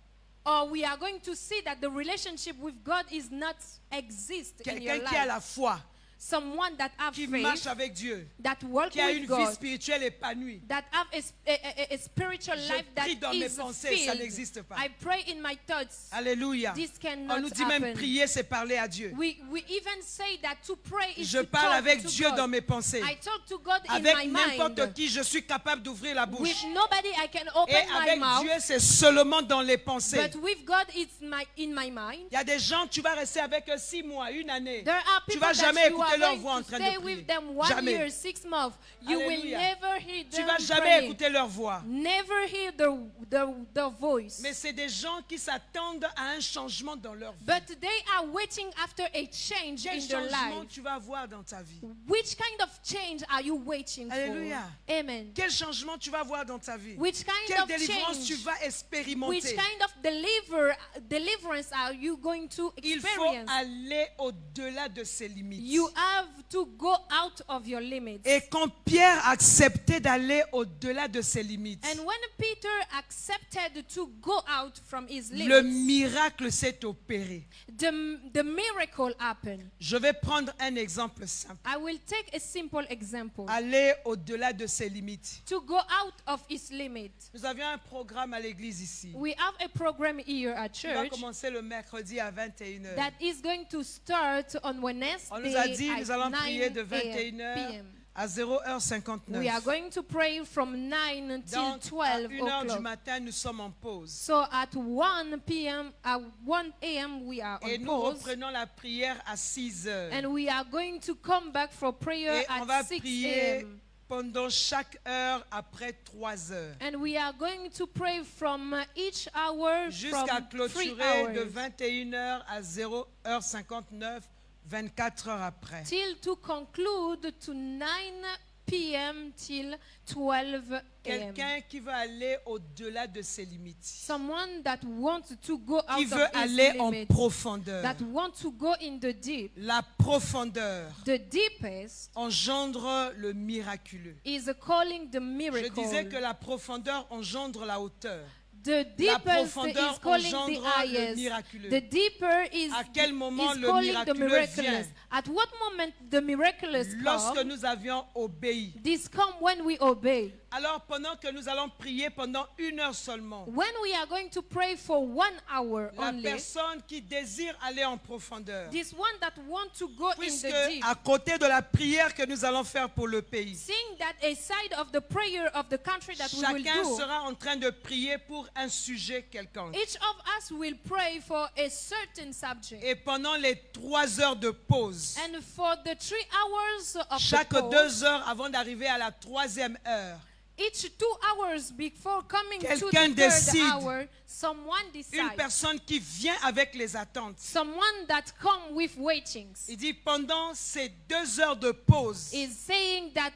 [SPEAKER 2] Or we are going to see that the relationship with God is not exist in your
[SPEAKER 1] Quelqu'un qui a la
[SPEAKER 2] life.
[SPEAKER 1] foi,
[SPEAKER 2] Someone that have
[SPEAKER 1] qui
[SPEAKER 2] faith,
[SPEAKER 1] marche avec Dieu,
[SPEAKER 2] that walk
[SPEAKER 1] qui a
[SPEAKER 2] with
[SPEAKER 1] une vie
[SPEAKER 2] God,
[SPEAKER 1] spirituelle épanouie.
[SPEAKER 2] that have a spiritual
[SPEAKER 1] Je
[SPEAKER 2] life that
[SPEAKER 1] prie dans mes
[SPEAKER 2] is
[SPEAKER 1] pensées, ça
[SPEAKER 2] filled.
[SPEAKER 1] n'existe pas.
[SPEAKER 2] I pray in my thoughts.
[SPEAKER 1] Alléluia.
[SPEAKER 2] This
[SPEAKER 1] On
[SPEAKER 2] cannot
[SPEAKER 1] nous dit même
[SPEAKER 2] happen.
[SPEAKER 1] prier, c'est parler à Dieu.
[SPEAKER 2] We even say that to pray is
[SPEAKER 1] Je
[SPEAKER 2] to
[SPEAKER 1] parle
[SPEAKER 2] talk
[SPEAKER 1] avec
[SPEAKER 2] to
[SPEAKER 1] Dieu
[SPEAKER 2] God.
[SPEAKER 1] dans mes pensées.
[SPEAKER 2] I talk to God in
[SPEAKER 1] Avec
[SPEAKER 2] my
[SPEAKER 1] n'importe
[SPEAKER 2] mind.
[SPEAKER 1] qui, je suis capable d'ouvrir la bouche.
[SPEAKER 2] With nobody I can
[SPEAKER 1] Et
[SPEAKER 2] open my
[SPEAKER 1] avec
[SPEAKER 2] mouth.
[SPEAKER 1] Dieu, c'est seulement dans les pensées.
[SPEAKER 2] But with God, it's in my mind.
[SPEAKER 1] Il y a des gens, tu vas rester avec eux 6 mois, une année.
[SPEAKER 2] There are
[SPEAKER 1] Tu
[SPEAKER 2] people
[SPEAKER 1] vas jamais
[SPEAKER 2] that you
[SPEAKER 1] écouter
[SPEAKER 2] are
[SPEAKER 1] leur
[SPEAKER 2] going
[SPEAKER 1] voix en
[SPEAKER 2] to
[SPEAKER 1] train
[SPEAKER 2] stay
[SPEAKER 1] de prier.
[SPEAKER 2] with them 1
[SPEAKER 1] Jamais.
[SPEAKER 2] year, 6 months. You will
[SPEAKER 1] Alléluia.
[SPEAKER 2] never hear
[SPEAKER 1] Tu
[SPEAKER 2] them
[SPEAKER 1] vas jamais
[SPEAKER 2] praying.
[SPEAKER 1] écouter leur voix.
[SPEAKER 2] Never hear the voice.
[SPEAKER 1] Mais c'est des gens qui s'attendent à un changement dans leur vie.
[SPEAKER 2] But they are waiting after a change
[SPEAKER 1] Quel
[SPEAKER 2] in their
[SPEAKER 1] changement
[SPEAKER 2] life.
[SPEAKER 1] tu vas avoir dans ta vie?
[SPEAKER 2] Which kind of change are you waiting
[SPEAKER 1] Alléluia.
[SPEAKER 2] for? Amen.
[SPEAKER 1] Quel changement tu vas avoir dans ta vie?
[SPEAKER 2] Which kind
[SPEAKER 1] Quelle
[SPEAKER 2] of
[SPEAKER 1] délivrance tu
[SPEAKER 2] change?
[SPEAKER 1] vas
[SPEAKER 2] Which
[SPEAKER 1] expérimenter?
[SPEAKER 2] kind of deliverance are you going to
[SPEAKER 1] Il faut
[SPEAKER 2] experience?
[SPEAKER 1] aller au-delà de ses limites.
[SPEAKER 2] You have to go out of your limits.
[SPEAKER 1] Et quand Pierre acceptait d'aller au-delà de ses limites,
[SPEAKER 2] And when Peter accepted to go out from his
[SPEAKER 1] le
[SPEAKER 2] limits,
[SPEAKER 1] miracle s'est opéré.
[SPEAKER 2] the miracle happened.
[SPEAKER 1] Je vais prendre un exemple simple.
[SPEAKER 2] I will take a simple example.
[SPEAKER 1] Aller au-delà de ses limites.
[SPEAKER 2] To go out of his limit.
[SPEAKER 1] Nous avions un programme à l'église ici.
[SPEAKER 2] We have a program here at
[SPEAKER 1] Qui va
[SPEAKER 2] church
[SPEAKER 1] commencer le mercredi à 21h.
[SPEAKER 2] that is going to start on Wednesday
[SPEAKER 1] On nous a dit,
[SPEAKER 2] at
[SPEAKER 1] nous allons
[SPEAKER 2] 9
[SPEAKER 1] prier de 21h
[SPEAKER 2] p.m.
[SPEAKER 1] à 0h59.
[SPEAKER 2] We are going to pray from 9 until
[SPEAKER 1] Donc, à
[SPEAKER 2] 12
[SPEAKER 1] 1h du
[SPEAKER 2] o'clock.
[SPEAKER 1] matin, nous sommes en pause.
[SPEAKER 2] So at 1 p.m., at 1 a.m. we are
[SPEAKER 1] Et
[SPEAKER 2] on
[SPEAKER 1] nous
[SPEAKER 2] pause.
[SPEAKER 1] reprenons la prière à 6h.
[SPEAKER 2] And we are going to come back for prayer
[SPEAKER 1] Et on va
[SPEAKER 2] at 6
[SPEAKER 1] prier
[SPEAKER 2] a.m.
[SPEAKER 1] pendant chaque heure après 3 heures.
[SPEAKER 2] And we are going to pray from each hour
[SPEAKER 1] Jusqu'à
[SPEAKER 2] from 3
[SPEAKER 1] clôturer de
[SPEAKER 2] hours
[SPEAKER 1] 21h à 0h59, 24 heures après.
[SPEAKER 2] till to conclude to 9 p.m. till 12 a.m.
[SPEAKER 1] Quelqu'un qui veut aller au-delà de ses limites.
[SPEAKER 2] Someone that wants to go out
[SPEAKER 1] Qui
[SPEAKER 2] of
[SPEAKER 1] veut
[SPEAKER 2] his
[SPEAKER 1] aller en
[SPEAKER 2] limits,
[SPEAKER 1] profondeur.
[SPEAKER 2] that wants to go in the deep.
[SPEAKER 1] La profondeur
[SPEAKER 2] The deepest
[SPEAKER 1] engendre le miraculeux.
[SPEAKER 2] is calling the
[SPEAKER 1] Je
[SPEAKER 2] miracle.
[SPEAKER 1] disais que la profondeur engendre la hauteur.
[SPEAKER 2] The deepest
[SPEAKER 1] profondeur
[SPEAKER 2] is calling the
[SPEAKER 1] engendre le
[SPEAKER 2] highest.
[SPEAKER 1] miraculeux.
[SPEAKER 2] The deeper is,
[SPEAKER 1] À quel moment
[SPEAKER 2] is
[SPEAKER 1] le
[SPEAKER 2] calling the
[SPEAKER 1] miraculeux
[SPEAKER 2] miraculous.
[SPEAKER 1] vient?
[SPEAKER 2] At what moment the miraculous
[SPEAKER 1] Lorsque
[SPEAKER 2] come?
[SPEAKER 1] nous avions obéi.
[SPEAKER 2] This come when we obey.
[SPEAKER 1] Alors pendant que nous allons prier pendant 1 heure seulement,
[SPEAKER 2] When we are going to pray for 1 hour
[SPEAKER 1] la
[SPEAKER 2] only,
[SPEAKER 1] personne qui désire aller en profondeur,
[SPEAKER 2] this one that want to go in
[SPEAKER 1] puisque
[SPEAKER 2] the deep,
[SPEAKER 1] à côté de la prière que nous allons faire pour le pays,
[SPEAKER 2] seeing that a side of the prayer of the country that we will
[SPEAKER 1] chacun
[SPEAKER 2] do,
[SPEAKER 1] sera en train de prier pour un sujet quelconque.
[SPEAKER 2] each of us will pray for a certain subject.
[SPEAKER 1] Et pendant les 3 heures de pause,
[SPEAKER 2] And for the 3 hours of
[SPEAKER 1] chaque
[SPEAKER 2] the pause,
[SPEAKER 1] 2 heures avant d'arriver à la 3e heure,
[SPEAKER 2] each 2 hours before coming to
[SPEAKER 1] Quelqu'un
[SPEAKER 2] the third
[SPEAKER 1] décide.
[SPEAKER 2] hour, someone
[SPEAKER 1] une
[SPEAKER 2] decides.
[SPEAKER 1] personne qui vient avec les attentes,
[SPEAKER 2] Someone that come with waitings
[SPEAKER 1] il dit pendant ces 2 heures de pause,
[SPEAKER 2] is saying that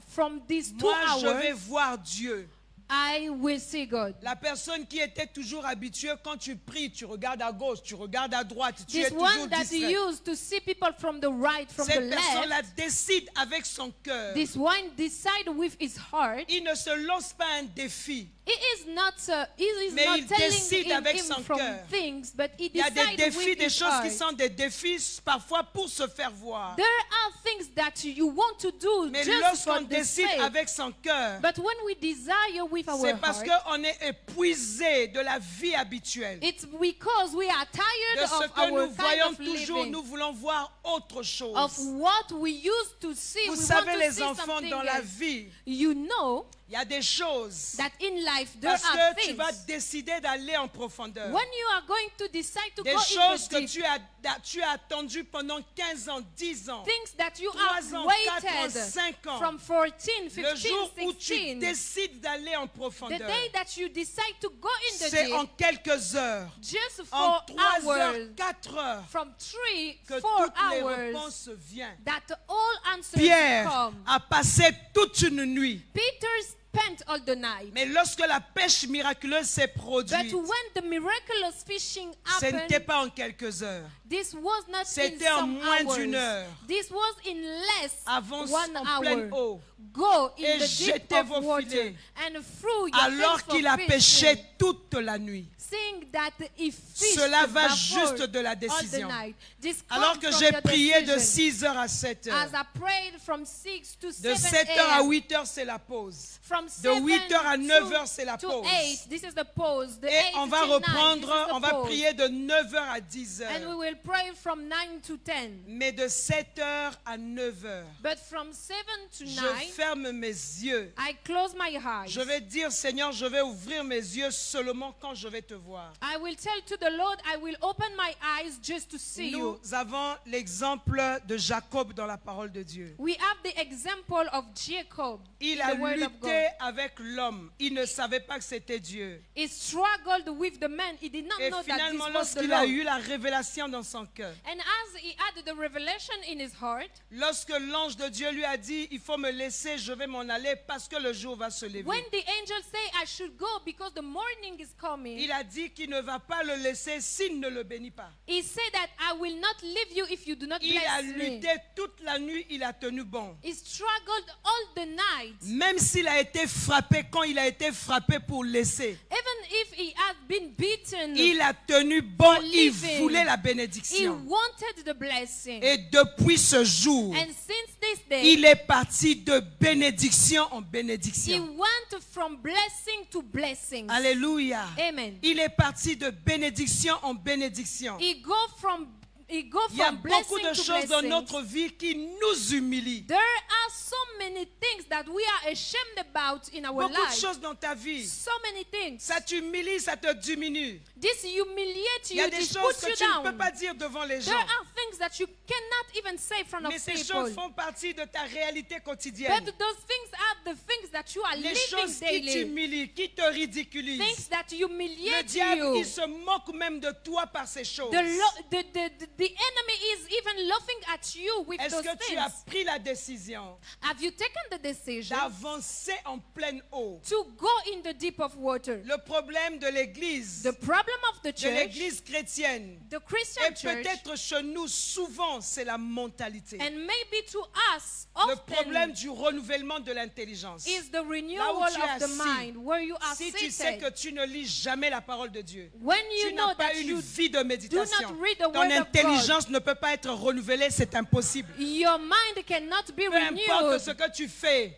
[SPEAKER 2] from these 2
[SPEAKER 1] moi je vais
[SPEAKER 2] hours,
[SPEAKER 1] voir Dieu.
[SPEAKER 2] I will see God.
[SPEAKER 1] La personne qui était toujours habituée, quand tu pries, tu regardes à gauche, tu regardes à droite, tu
[SPEAKER 2] This
[SPEAKER 1] es toujours
[SPEAKER 2] one that
[SPEAKER 1] distrait.
[SPEAKER 2] used to see people from the right, from the
[SPEAKER 1] Cette personne-là
[SPEAKER 2] left,
[SPEAKER 1] décide avec son cœur.
[SPEAKER 2] this one decide with his heart.
[SPEAKER 1] Il ne se lance pas un défi.
[SPEAKER 2] He is not
[SPEAKER 1] Mais il
[SPEAKER 2] telling
[SPEAKER 1] décide avec son
[SPEAKER 2] him from
[SPEAKER 1] cœur.
[SPEAKER 2] things, but he
[SPEAKER 1] Il y a des
[SPEAKER 2] decides
[SPEAKER 1] défis,
[SPEAKER 2] with
[SPEAKER 1] des
[SPEAKER 2] his
[SPEAKER 1] choses qui
[SPEAKER 2] heart.
[SPEAKER 1] sont des défis parfois pour se faire voir.
[SPEAKER 2] There are things that you want to do
[SPEAKER 1] Mais
[SPEAKER 2] just for
[SPEAKER 1] lorsqu'on
[SPEAKER 2] the
[SPEAKER 1] décide
[SPEAKER 2] sake.
[SPEAKER 1] avec son cœur,
[SPEAKER 2] But when we desire with our
[SPEAKER 1] c'est parce
[SPEAKER 2] heart,
[SPEAKER 1] qu'on est épuisé de la vie habituelle.
[SPEAKER 2] it's because we are
[SPEAKER 1] De
[SPEAKER 2] tired
[SPEAKER 1] ce
[SPEAKER 2] of
[SPEAKER 1] que
[SPEAKER 2] our
[SPEAKER 1] nous
[SPEAKER 2] kind
[SPEAKER 1] voyons
[SPEAKER 2] of
[SPEAKER 1] toujours,
[SPEAKER 2] living,
[SPEAKER 1] nous voulons voir autre chose.
[SPEAKER 2] of what we used to see.
[SPEAKER 1] Vous
[SPEAKER 2] We
[SPEAKER 1] savez,
[SPEAKER 2] want to
[SPEAKER 1] les
[SPEAKER 2] see
[SPEAKER 1] enfants,
[SPEAKER 2] something
[SPEAKER 1] dans la
[SPEAKER 2] else.
[SPEAKER 1] vie,
[SPEAKER 2] You know
[SPEAKER 1] il y a des choses.
[SPEAKER 2] that in life there
[SPEAKER 1] Parce
[SPEAKER 2] are
[SPEAKER 1] que tu
[SPEAKER 2] things.
[SPEAKER 1] vas décider d'aller en profondeur.
[SPEAKER 2] When you are going to decide to
[SPEAKER 1] Des
[SPEAKER 2] go
[SPEAKER 1] choses
[SPEAKER 2] in
[SPEAKER 1] que
[SPEAKER 2] the deep,
[SPEAKER 1] tu as attendues pendant 15 ans, 10 ans.
[SPEAKER 2] things that you
[SPEAKER 1] 3
[SPEAKER 2] have
[SPEAKER 1] ans, 4 ans,
[SPEAKER 2] waited
[SPEAKER 1] 5 ans.
[SPEAKER 2] from 14,
[SPEAKER 1] Le
[SPEAKER 2] 15,
[SPEAKER 1] jour où tu
[SPEAKER 2] 16.
[SPEAKER 1] décides d'aller en
[SPEAKER 2] The
[SPEAKER 1] profondeur,
[SPEAKER 2] day that you decide to go in the
[SPEAKER 1] c'est en
[SPEAKER 2] deep,
[SPEAKER 1] quelques heures,
[SPEAKER 2] just
[SPEAKER 1] en
[SPEAKER 2] 4
[SPEAKER 1] 3 heures,
[SPEAKER 2] hours,
[SPEAKER 1] 4 heures,
[SPEAKER 2] from 3,
[SPEAKER 1] que
[SPEAKER 2] 4
[SPEAKER 1] toutes les
[SPEAKER 2] hours,
[SPEAKER 1] réponses viennent.
[SPEAKER 2] that all answers
[SPEAKER 1] Pierre
[SPEAKER 2] come.
[SPEAKER 1] a passé toute une nuit.
[SPEAKER 2] Peter spent all the night.
[SPEAKER 1] Mais lorsque la pêche miraculeuse s'est
[SPEAKER 2] But
[SPEAKER 1] produite,
[SPEAKER 2] when the miraculous fishing
[SPEAKER 1] ce n'était
[SPEAKER 2] happened,
[SPEAKER 1] pas en quelques heures.
[SPEAKER 2] this was not in
[SPEAKER 1] C'était en
[SPEAKER 2] some
[SPEAKER 1] moins
[SPEAKER 2] hours.
[SPEAKER 1] d'une heure.
[SPEAKER 2] This was in less
[SPEAKER 1] Avance
[SPEAKER 2] 1
[SPEAKER 1] en pleine
[SPEAKER 2] hour.
[SPEAKER 1] eau.
[SPEAKER 2] Go in
[SPEAKER 1] Et
[SPEAKER 2] the deep
[SPEAKER 1] jetez
[SPEAKER 2] of
[SPEAKER 1] vos
[SPEAKER 2] water
[SPEAKER 1] filets.
[SPEAKER 2] and through your
[SPEAKER 1] Alors
[SPEAKER 2] faithful
[SPEAKER 1] qu'il a
[SPEAKER 2] fishing,
[SPEAKER 1] pêché toute la nuit.
[SPEAKER 2] seeing that he fished
[SPEAKER 1] Cela va
[SPEAKER 2] before
[SPEAKER 1] juste de la
[SPEAKER 2] all the
[SPEAKER 1] décision.
[SPEAKER 2] night. This
[SPEAKER 1] Alors
[SPEAKER 2] comes
[SPEAKER 1] que
[SPEAKER 2] from
[SPEAKER 1] j'ai
[SPEAKER 2] your
[SPEAKER 1] prié de
[SPEAKER 2] decision.
[SPEAKER 1] 6 heures à 7
[SPEAKER 2] As
[SPEAKER 1] heures.
[SPEAKER 2] I prayed from 6 to
[SPEAKER 1] De
[SPEAKER 2] 7
[SPEAKER 1] 7 heures à
[SPEAKER 2] a.m.
[SPEAKER 1] 8 heures, c'est la pause.
[SPEAKER 2] From
[SPEAKER 1] De
[SPEAKER 2] 7
[SPEAKER 1] 8 heures à 9 heures, c'est la
[SPEAKER 2] to
[SPEAKER 1] pause.
[SPEAKER 2] 8, this is the pause. The
[SPEAKER 1] Et
[SPEAKER 2] 8
[SPEAKER 1] on va
[SPEAKER 2] till 9,
[SPEAKER 1] reprendre,
[SPEAKER 2] this is the
[SPEAKER 1] on va
[SPEAKER 2] pause.
[SPEAKER 1] prier de 9 heures à 10
[SPEAKER 2] And we
[SPEAKER 1] heures.
[SPEAKER 2] will pray from 9 to 10.
[SPEAKER 1] Mais de 7 heures à 9 heures,
[SPEAKER 2] But from 7 to 9,
[SPEAKER 1] je ferme mes yeux.
[SPEAKER 2] I close my eyes.
[SPEAKER 1] Je vais dire, Seigneur, je vais ouvrir mes yeux seulement quand je vais te voir.
[SPEAKER 2] I will tell to the Lord, I will open my eyes just to see you.
[SPEAKER 1] Nous avons l'exemple de Jacob dans la parole de Dieu.
[SPEAKER 2] We have the example of Jacob
[SPEAKER 1] Il
[SPEAKER 2] in
[SPEAKER 1] a
[SPEAKER 2] the word of God.
[SPEAKER 1] lutté avec l'homme. Il ne savait pas que c'était Dieu.
[SPEAKER 2] He struggled with the man. He did not
[SPEAKER 1] Et
[SPEAKER 2] know that this
[SPEAKER 1] finalement,
[SPEAKER 2] was the
[SPEAKER 1] lorsqu'il a
[SPEAKER 2] Lord.
[SPEAKER 1] eu la révélation dans son cœur,
[SPEAKER 2] And as he had the revelation in his heart,
[SPEAKER 1] lorsque l'ange de Dieu lui a dit, il faut me laisser, je vais m'en aller parce que le jour va se lever.
[SPEAKER 2] when the angel say I should go because the morning is coming,
[SPEAKER 1] Il a dit qu'il ne va pas le laisser s'il ne le bénit pas.
[SPEAKER 2] he said that I will not leave you if you do not
[SPEAKER 1] Il a
[SPEAKER 2] bless me.
[SPEAKER 1] lutté toute la nuit, il a tenu bon.
[SPEAKER 2] He struggled all the night.
[SPEAKER 1] Même s'il a été frappé, quand il a été frappé pour laisser,
[SPEAKER 2] Even if he had been beaten,
[SPEAKER 1] il a tenu bon,
[SPEAKER 2] For
[SPEAKER 1] il
[SPEAKER 2] living.
[SPEAKER 1] voulait la
[SPEAKER 2] he
[SPEAKER 1] bénédiction.
[SPEAKER 2] wanted the blessing.
[SPEAKER 1] Et depuis ce jour,
[SPEAKER 2] And since this day,
[SPEAKER 1] il est parti de bénédiction en
[SPEAKER 2] he
[SPEAKER 1] bénédiction.
[SPEAKER 2] went from blessing to blessings.
[SPEAKER 1] Alléluia.
[SPEAKER 2] Amen.
[SPEAKER 1] Il est parti de bénédiction en bénédiction.
[SPEAKER 2] He go from it go
[SPEAKER 1] Il y a
[SPEAKER 2] from
[SPEAKER 1] beaucoup
[SPEAKER 2] blessing
[SPEAKER 1] de
[SPEAKER 2] to
[SPEAKER 1] choses dans
[SPEAKER 2] blessing.
[SPEAKER 1] notre vie qui nous humilient.
[SPEAKER 2] There are so many things that we are ashamed about in our
[SPEAKER 1] Beaucoup de
[SPEAKER 2] life.
[SPEAKER 1] choses dans ta vie.
[SPEAKER 2] So many things.
[SPEAKER 1] Ça t'humilie, ça te diminue.
[SPEAKER 2] This humiliates
[SPEAKER 1] Il y a
[SPEAKER 2] you,
[SPEAKER 1] des
[SPEAKER 2] this
[SPEAKER 1] choses
[SPEAKER 2] puts
[SPEAKER 1] que
[SPEAKER 2] you
[SPEAKER 1] tu ne
[SPEAKER 2] down.
[SPEAKER 1] peux pas dire devant les
[SPEAKER 2] There
[SPEAKER 1] gens.
[SPEAKER 2] are things that you cannot even say in front of
[SPEAKER 1] Mais ces
[SPEAKER 2] people.
[SPEAKER 1] choses font partie de ta réalité quotidienne.
[SPEAKER 2] But those things are the things that you are
[SPEAKER 1] Les
[SPEAKER 2] living
[SPEAKER 1] choses qui
[SPEAKER 2] daily.
[SPEAKER 1] t'humilient, qui te ridiculisent.
[SPEAKER 2] Things that
[SPEAKER 1] Le
[SPEAKER 2] humiliate
[SPEAKER 1] diable,
[SPEAKER 2] you.
[SPEAKER 1] il se moque même de toi par ces choses.
[SPEAKER 2] The enemy is even laughing at you with
[SPEAKER 1] Est-ce
[SPEAKER 2] those
[SPEAKER 1] que tu
[SPEAKER 2] things.
[SPEAKER 1] as pris la décision
[SPEAKER 2] Have you taken the decision
[SPEAKER 1] d'avancer en pleine eau?
[SPEAKER 2] to go in the deep of water?
[SPEAKER 1] Le problème de l'Église,
[SPEAKER 2] The problem of the
[SPEAKER 1] de
[SPEAKER 2] church,
[SPEAKER 1] l'Église chrétienne,
[SPEAKER 2] the
[SPEAKER 1] et
[SPEAKER 2] Christian church,
[SPEAKER 1] peut-être chez nous, souvent, c'est la mentalité.
[SPEAKER 2] and maybe to us,
[SPEAKER 1] Le problème
[SPEAKER 2] often
[SPEAKER 1] du renouvellement de l'intelligence.
[SPEAKER 2] is the
[SPEAKER 1] Là où
[SPEAKER 2] renewal
[SPEAKER 1] tu es
[SPEAKER 2] of the
[SPEAKER 1] assis,
[SPEAKER 2] mind, where you are
[SPEAKER 1] si tu sais que
[SPEAKER 2] seated.
[SPEAKER 1] tu ne lis jamais la parole de Dieu,
[SPEAKER 2] When
[SPEAKER 1] tu
[SPEAKER 2] you
[SPEAKER 1] n'as
[SPEAKER 2] know
[SPEAKER 1] pas
[SPEAKER 2] that
[SPEAKER 1] une
[SPEAKER 2] you
[SPEAKER 1] vie de
[SPEAKER 2] do
[SPEAKER 1] méditation,
[SPEAKER 2] not read the
[SPEAKER 1] ton
[SPEAKER 2] word of
[SPEAKER 1] intelligence ne peut pas être renouvelée, c'est impossible.
[SPEAKER 2] your mind cannot be
[SPEAKER 1] Peu importe
[SPEAKER 2] renewed.
[SPEAKER 1] ce que tu fais,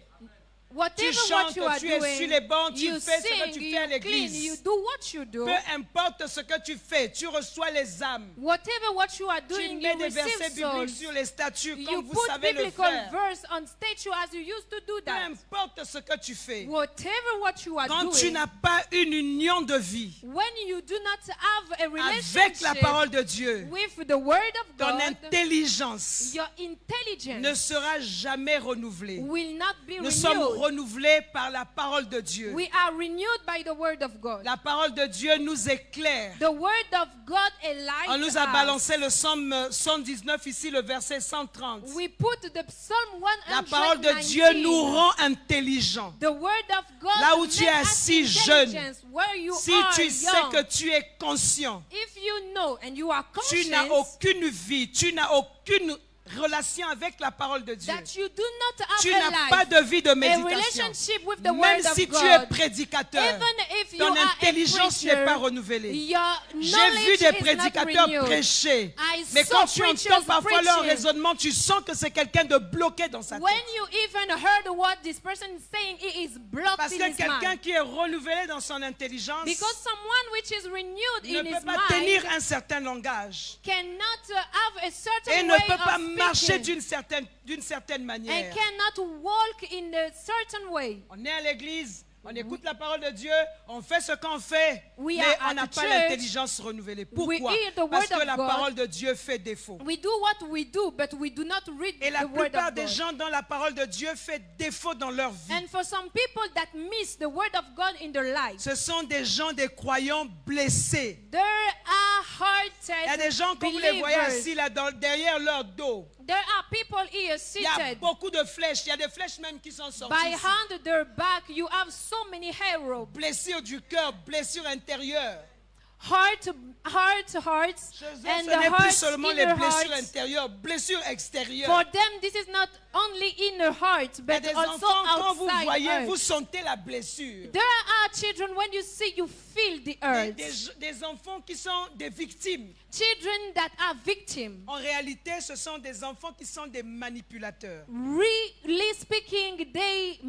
[SPEAKER 1] tu
[SPEAKER 2] Whatever
[SPEAKER 1] chantes,
[SPEAKER 2] what you are
[SPEAKER 1] tu es sur les
[SPEAKER 2] doing,
[SPEAKER 1] bancs, tu
[SPEAKER 2] you
[SPEAKER 1] fais ce que
[SPEAKER 2] sing,
[SPEAKER 1] tu fais à
[SPEAKER 2] you clean, you
[SPEAKER 1] l'église.
[SPEAKER 2] do what you do.
[SPEAKER 1] Peu importe ce que tu fais, tu reçois les âmes.
[SPEAKER 2] Whatever what you are
[SPEAKER 1] Tu
[SPEAKER 2] doing,
[SPEAKER 1] mets
[SPEAKER 2] you
[SPEAKER 1] des versets
[SPEAKER 2] receive
[SPEAKER 1] bibliques
[SPEAKER 2] souls.
[SPEAKER 1] sur les statues
[SPEAKER 2] You
[SPEAKER 1] comme vous
[SPEAKER 2] put
[SPEAKER 1] savez le
[SPEAKER 2] biblical
[SPEAKER 1] faire.
[SPEAKER 2] verse on statue as you used to do
[SPEAKER 1] Peu
[SPEAKER 2] that.
[SPEAKER 1] importe ce que tu fais.
[SPEAKER 2] Whatever what you are
[SPEAKER 1] Quand tu
[SPEAKER 2] doing,
[SPEAKER 1] n'as pas une union de vie
[SPEAKER 2] when you do not have a
[SPEAKER 1] avec la
[SPEAKER 2] relationship
[SPEAKER 1] parole de Dieu,
[SPEAKER 2] with the word of
[SPEAKER 1] ton
[SPEAKER 2] God,
[SPEAKER 1] intelligence
[SPEAKER 2] your
[SPEAKER 1] ne
[SPEAKER 2] intelligence
[SPEAKER 1] sera jamais renouvelée.
[SPEAKER 2] will not be
[SPEAKER 1] Nous sommes
[SPEAKER 2] renewed.
[SPEAKER 1] renouvelés par la parole de Dieu.
[SPEAKER 2] We are renewed by the word of God.
[SPEAKER 1] La parole de Dieu nous éclaire.
[SPEAKER 2] The word of God
[SPEAKER 1] On
[SPEAKER 2] enlightens
[SPEAKER 1] nous a
[SPEAKER 2] us.
[SPEAKER 1] balancé le psaume 119 ici, le verset 130.
[SPEAKER 2] We put the Psalm
[SPEAKER 1] La parole de
[SPEAKER 2] 119.
[SPEAKER 1] Dieu nous rend intelligents.
[SPEAKER 2] The word of God
[SPEAKER 1] Là où tu es
[SPEAKER 2] makes us
[SPEAKER 1] assis jeune,
[SPEAKER 2] intelligent, where you
[SPEAKER 1] Si
[SPEAKER 2] are
[SPEAKER 1] tu sais
[SPEAKER 2] young.
[SPEAKER 1] que tu es conscient,
[SPEAKER 2] If you know and you are
[SPEAKER 1] tu n'as
[SPEAKER 2] conscious
[SPEAKER 1] aucune vie, tu n'as aucune relation avec la parole de Dieu.
[SPEAKER 2] that you do not have
[SPEAKER 1] Tu
[SPEAKER 2] a
[SPEAKER 1] n'as pas
[SPEAKER 2] life,
[SPEAKER 1] de vie de
[SPEAKER 2] a
[SPEAKER 1] méditation.
[SPEAKER 2] relationship with the
[SPEAKER 1] Même
[SPEAKER 2] word
[SPEAKER 1] si
[SPEAKER 2] of
[SPEAKER 1] tu es
[SPEAKER 2] God,
[SPEAKER 1] prédicateur,
[SPEAKER 2] even if you
[SPEAKER 1] ton
[SPEAKER 2] are a
[SPEAKER 1] intelligence n'est
[SPEAKER 2] preacher,
[SPEAKER 1] pas renouvelée.
[SPEAKER 2] your
[SPEAKER 1] J'ai
[SPEAKER 2] knowledge
[SPEAKER 1] vu des
[SPEAKER 2] is not
[SPEAKER 1] prédicateurs
[SPEAKER 2] renewed.
[SPEAKER 1] prêcher,
[SPEAKER 2] I
[SPEAKER 1] mais
[SPEAKER 2] saw
[SPEAKER 1] quand tu
[SPEAKER 2] preachers
[SPEAKER 1] entends parfois leur
[SPEAKER 2] preaching.
[SPEAKER 1] raisonnement, tu sens que c'est quelqu'un de bloqué dans sa
[SPEAKER 2] When
[SPEAKER 1] tête.
[SPEAKER 2] you even heard what this person is saying, it is blocked
[SPEAKER 1] Parce
[SPEAKER 2] in
[SPEAKER 1] que
[SPEAKER 2] his
[SPEAKER 1] quelqu'un
[SPEAKER 2] mind.
[SPEAKER 1] qui est renouvelé dans son intelligence
[SPEAKER 2] Because someone which is renewed
[SPEAKER 1] ne
[SPEAKER 2] in
[SPEAKER 1] peut
[SPEAKER 2] his
[SPEAKER 1] pas tenir
[SPEAKER 2] mind
[SPEAKER 1] un certain langage
[SPEAKER 2] cannot have a
[SPEAKER 1] et
[SPEAKER 2] certain
[SPEAKER 1] ne
[SPEAKER 2] way
[SPEAKER 1] peut pas
[SPEAKER 2] of
[SPEAKER 1] marcher
[SPEAKER 2] speaking
[SPEAKER 1] d'une certaine
[SPEAKER 2] and
[SPEAKER 1] manière.
[SPEAKER 2] cannot walk in a certain way.
[SPEAKER 1] On est à l'église, on écoute la parole de Dieu, on fait ce qu'on fait,
[SPEAKER 2] We
[SPEAKER 1] mais
[SPEAKER 2] are
[SPEAKER 1] on
[SPEAKER 2] at
[SPEAKER 1] n'a
[SPEAKER 2] the
[SPEAKER 1] pas
[SPEAKER 2] church.
[SPEAKER 1] l'intelligence renouvelée. Pourquoi?
[SPEAKER 2] hear the
[SPEAKER 1] Parce
[SPEAKER 2] word
[SPEAKER 1] que
[SPEAKER 2] of
[SPEAKER 1] la
[SPEAKER 2] God.
[SPEAKER 1] parole de Dieu fait défaut.
[SPEAKER 2] We do what we do, but we do not read
[SPEAKER 1] Et la
[SPEAKER 2] the word
[SPEAKER 1] plupart
[SPEAKER 2] of
[SPEAKER 1] des
[SPEAKER 2] God.
[SPEAKER 1] gens dans la parole de Dieu fait défaut dans leur vie.
[SPEAKER 2] And for some people that miss the word of God in their lives,
[SPEAKER 1] Ce sont des gens, des croyants blessés.
[SPEAKER 2] there are
[SPEAKER 1] Il y a
[SPEAKER 2] hard-headed
[SPEAKER 1] des gens, comme vous les voyez
[SPEAKER 2] believers.
[SPEAKER 1] assis là, derrière leur dos.
[SPEAKER 2] There are people here
[SPEAKER 1] Il y a
[SPEAKER 2] seated.
[SPEAKER 1] beaucoup de flèches. Il y a des flèches même qui sont sorties.
[SPEAKER 2] By
[SPEAKER 1] ici.
[SPEAKER 2] hand, their back, you have so many arrows.
[SPEAKER 1] Blessures du cœur, blessures intérieures.
[SPEAKER 2] Hearts,
[SPEAKER 1] Chez eux,
[SPEAKER 2] and
[SPEAKER 1] ce
[SPEAKER 2] the
[SPEAKER 1] n'est plus
[SPEAKER 2] hearts,
[SPEAKER 1] seulement les
[SPEAKER 2] inner
[SPEAKER 1] blessures
[SPEAKER 2] hearts.
[SPEAKER 1] intérieures, blessures extérieures.
[SPEAKER 2] For them, this is not only inner heart,
[SPEAKER 1] Il y a
[SPEAKER 2] but
[SPEAKER 1] des
[SPEAKER 2] also
[SPEAKER 1] enfants, quand vous
[SPEAKER 2] outside
[SPEAKER 1] voyez,
[SPEAKER 2] earth.
[SPEAKER 1] vous sentez la blessure.
[SPEAKER 2] There are children, when you see, you feel the earth.
[SPEAKER 1] Des enfants qui sont des victimes.
[SPEAKER 2] Children that are victims.
[SPEAKER 1] En réalité, ce sont des enfants qui sont des manipulateurs.
[SPEAKER 2] Really speaking, they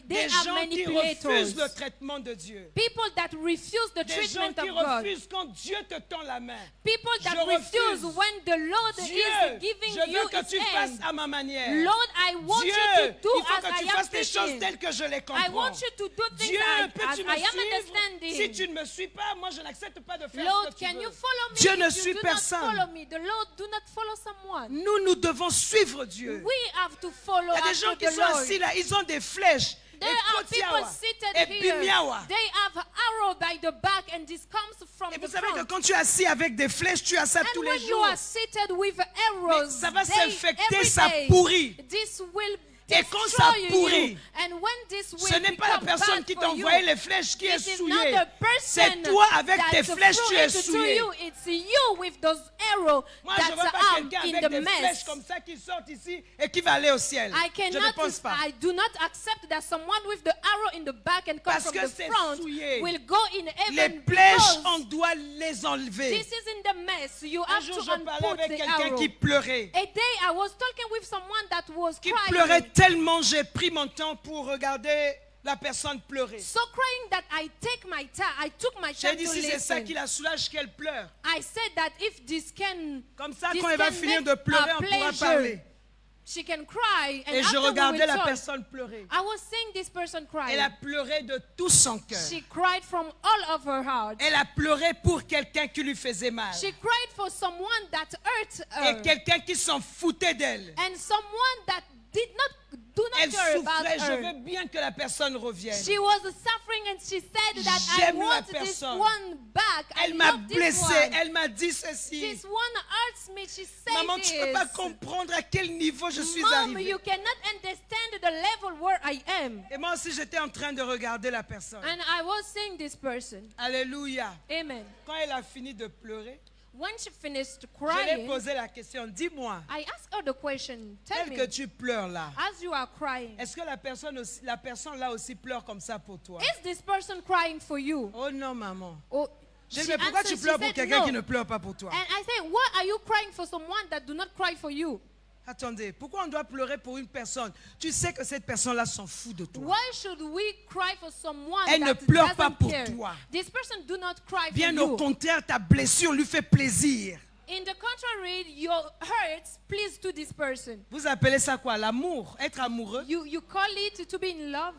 [SPEAKER 1] Des
[SPEAKER 2] are
[SPEAKER 1] gens qui
[SPEAKER 2] manipulators.
[SPEAKER 1] refusent le traitement de Dieu.
[SPEAKER 2] People that refuse the
[SPEAKER 1] Des gens
[SPEAKER 2] treatment
[SPEAKER 1] qui
[SPEAKER 2] of God.
[SPEAKER 1] refusent quand Dieu te tend la main.
[SPEAKER 2] People that
[SPEAKER 1] Je
[SPEAKER 2] refuse
[SPEAKER 1] refuse.
[SPEAKER 2] when the Lord
[SPEAKER 1] Dieu,
[SPEAKER 2] is giving
[SPEAKER 1] je
[SPEAKER 2] you
[SPEAKER 1] veux que
[SPEAKER 2] his
[SPEAKER 1] tu fasses
[SPEAKER 2] hand.
[SPEAKER 1] à ma manière.
[SPEAKER 2] Lord, I want
[SPEAKER 1] Dieu,
[SPEAKER 2] you to do
[SPEAKER 1] il faut
[SPEAKER 2] as
[SPEAKER 1] que tu
[SPEAKER 2] I am
[SPEAKER 1] fasses les choses
[SPEAKER 2] thinking.
[SPEAKER 1] telles que je les
[SPEAKER 2] I
[SPEAKER 1] comprends.
[SPEAKER 2] want you to do things
[SPEAKER 1] Dieu,
[SPEAKER 2] as
[SPEAKER 1] peux-tu
[SPEAKER 2] I
[SPEAKER 1] me
[SPEAKER 2] am
[SPEAKER 1] suivre?
[SPEAKER 2] understanding.
[SPEAKER 1] Si tu ne me suis pas, moi je n'accepte pas de faire
[SPEAKER 2] Lord,
[SPEAKER 1] ce que tu
[SPEAKER 2] can
[SPEAKER 1] veux.
[SPEAKER 2] you follow me?
[SPEAKER 1] Dieu ne
[SPEAKER 2] If
[SPEAKER 1] suit
[SPEAKER 2] you do
[SPEAKER 1] personne.
[SPEAKER 2] not follow me, the Lord do not follow someone.
[SPEAKER 1] Nous devons suivre Dieu.
[SPEAKER 2] We have to follow
[SPEAKER 1] Il y a des gens
[SPEAKER 2] after
[SPEAKER 1] qui
[SPEAKER 2] the
[SPEAKER 1] sont
[SPEAKER 2] Lord.
[SPEAKER 1] assis là, ils ont des flèches.
[SPEAKER 2] There
[SPEAKER 1] Et
[SPEAKER 2] are people
[SPEAKER 1] kotiawa,
[SPEAKER 2] seated
[SPEAKER 1] et
[SPEAKER 2] here.
[SPEAKER 1] bimiawa.
[SPEAKER 2] They have arrow by the back, and this comes from
[SPEAKER 1] Et
[SPEAKER 2] the
[SPEAKER 1] vous savez que
[SPEAKER 2] front.
[SPEAKER 1] quand tu es assis avec des flèches, tu as ça tous
[SPEAKER 2] And
[SPEAKER 1] les
[SPEAKER 2] when you
[SPEAKER 1] jours.
[SPEAKER 2] are seated with arrows,
[SPEAKER 1] Mais ça va
[SPEAKER 2] day,
[SPEAKER 1] s'infecter,
[SPEAKER 2] every
[SPEAKER 1] ça
[SPEAKER 2] day,
[SPEAKER 1] pourrit.
[SPEAKER 2] this will
[SPEAKER 1] Et quand ça
[SPEAKER 2] destroy
[SPEAKER 1] pourrit,
[SPEAKER 2] you. And when this will
[SPEAKER 1] Ce n'est pas la
[SPEAKER 2] become
[SPEAKER 1] personne
[SPEAKER 2] bad
[SPEAKER 1] qui
[SPEAKER 2] for
[SPEAKER 1] t'a
[SPEAKER 2] you,
[SPEAKER 1] envoyé les flèches qui est
[SPEAKER 2] it is
[SPEAKER 1] souillée.
[SPEAKER 2] not the person
[SPEAKER 1] C'est toi avec tes
[SPEAKER 2] that
[SPEAKER 1] flèches, tu
[SPEAKER 2] threw
[SPEAKER 1] es
[SPEAKER 2] it to
[SPEAKER 1] souillé.
[SPEAKER 2] you. It's you with those arrows
[SPEAKER 1] Moi, je ne veux
[SPEAKER 2] that
[SPEAKER 1] pas
[SPEAKER 2] are
[SPEAKER 1] quelqu'un
[SPEAKER 2] in
[SPEAKER 1] avec
[SPEAKER 2] the
[SPEAKER 1] des flèches
[SPEAKER 2] mess.
[SPEAKER 1] comme ça qui sortent ici et qui va aller au ciel.
[SPEAKER 2] I
[SPEAKER 1] Je ne
[SPEAKER 2] cannot,
[SPEAKER 1] pense pas.
[SPEAKER 2] I do not accept that someone with the arrow in the back and come
[SPEAKER 1] Parce
[SPEAKER 2] from
[SPEAKER 1] que
[SPEAKER 2] the
[SPEAKER 1] c'est
[SPEAKER 2] front
[SPEAKER 1] souillé.
[SPEAKER 2] will go in
[SPEAKER 1] Les
[SPEAKER 2] heaven
[SPEAKER 1] flèches,
[SPEAKER 2] because
[SPEAKER 1] on doit les enlever.
[SPEAKER 2] this is in the mess. You
[SPEAKER 1] Un
[SPEAKER 2] have
[SPEAKER 1] jour,
[SPEAKER 2] to
[SPEAKER 1] je parlais
[SPEAKER 2] unput
[SPEAKER 1] avec
[SPEAKER 2] the
[SPEAKER 1] quelqu'un
[SPEAKER 2] arrow.
[SPEAKER 1] qui pleurait.
[SPEAKER 2] A day I was talking with someone that was
[SPEAKER 1] Qui
[SPEAKER 2] crying.
[SPEAKER 1] pleurait tellement, j'ai pris mon temps pour regarder la personne pleurait.
[SPEAKER 2] So crying that I took my
[SPEAKER 1] J'ai
[SPEAKER 2] time
[SPEAKER 1] dit,
[SPEAKER 2] to
[SPEAKER 1] si c'est ça
[SPEAKER 2] listen.
[SPEAKER 1] qui la soulage, qu'elle pleure.
[SPEAKER 2] I said that if this can,
[SPEAKER 1] Comme ça,
[SPEAKER 2] this
[SPEAKER 1] quand elle va
[SPEAKER 2] can
[SPEAKER 1] finir
[SPEAKER 2] make
[SPEAKER 1] de pleurer,
[SPEAKER 2] a
[SPEAKER 1] on pourra
[SPEAKER 2] pleasure,
[SPEAKER 1] parler.
[SPEAKER 2] she can cry, and
[SPEAKER 1] Et je
[SPEAKER 2] after we
[SPEAKER 1] regardais
[SPEAKER 2] will
[SPEAKER 1] la
[SPEAKER 2] talk.
[SPEAKER 1] personne pleurer.
[SPEAKER 2] I was seeing this person cry.
[SPEAKER 1] Elle a pleuré de tout son cœur.
[SPEAKER 2] She cried from all of her heart.
[SPEAKER 1] Elle a pleuré pour quelqu'un qui lui faisait mal.
[SPEAKER 2] She cried for someone that hurt
[SPEAKER 1] Et
[SPEAKER 2] her,
[SPEAKER 1] quelqu'un qui s'en foutait d'elle.
[SPEAKER 2] and someone that do
[SPEAKER 1] Elle
[SPEAKER 2] not care about
[SPEAKER 1] souffrait. Je
[SPEAKER 2] her.
[SPEAKER 1] veux bien que la personne revienne.
[SPEAKER 2] She was suffering, and she said that I
[SPEAKER 1] J'aime la
[SPEAKER 2] want this
[SPEAKER 1] personne.
[SPEAKER 2] one back. I
[SPEAKER 1] Elle m'a
[SPEAKER 2] love this
[SPEAKER 1] blessé.
[SPEAKER 2] one.
[SPEAKER 1] Elle m'a dit ceci.
[SPEAKER 2] This one hurts me. She said
[SPEAKER 1] Maman, tu ne peux pas
[SPEAKER 2] this.
[SPEAKER 1] comprendre à quel niveau je suis
[SPEAKER 2] Mom,
[SPEAKER 1] arrivée.
[SPEAKER 2] you cannot understand the level where I am.
[SPEAKER 1] Et moi aussi, j'étais en train de regarder la personne.
[SPEAKER 2] And I was seeing this person.
[SPEAKER 1] Alléluia.
[SPEAKER 2] Amen.
[SPEAKER 1] Quand elle a fini de pleurer,
[SPEAKER 2] When she finished
[SPEAKER 1] je lui ai
[SPEAKER 2] crying,
[SPEAKER 1] posé la question. Dis-moi,
[SPEAKER 2] I asked her the question. Tell
[SPEAKER 1] tel
[SPEAKER 2] me,
[SPEAKER 1] que tu pleures là,
[SPEAKER 2] as you are crying,
[SPEAKER 1] est-ce que la personne là aussi pleure comme ça pour toi?
[SPEAKER 2] is this person crying for you?
[SPEAKER 1] Oh non, maman.
[SPEAKER 2] Or
[SPEAKER 1] J'ai dit,
[SPEAKER 2] she
[SPEAKER 1] mais pourquoi
[SPEAKER 2] answered,
[SPEAKER 1] tu pleures
[SPEAKER 2] she
[SPEAKER 1] pour
[SPEAKER 2] said
[SPEAKER 1] quelqu'un
[SPEAKER 2] no.
[SPEAKER 1] qui ne pleure pas pour toi?
[SPEAKER 2] And I said, why are you crying for someone that do not cry for you?
[SPEAKER 1] Attendez, pourquoi on doit pleurer pour une personne? Tu sais que cette personne-là s'en fout de toi.
[SPEAKER 2] Why should we cry for someone
[SPEAKER 1] Elle ne
[SPEAKER 2] that
[SPEAKER 1] pleure pas
[SPEAKER 2] doesn't
[SPEAKER 1] pour
[SPEAKER 2] care?
[SPEAKER 1] toi.
[SPEAKER 2] This person do not cry
[SPEAKER 1] Bien
[SPEAKER 2] for
[SPEAKER 1] au
[SPEAKER 2] you.
[SPEAKER 1] contraire, ta blessure lui fait plaisir.
[SPEAKER 2] In the contrary, your hurts please to this person.
[SPEAKER 1] Vous appelez ça quoi? L'amour? Être amoureux?
[SPEAKER 2] You call it to be in love.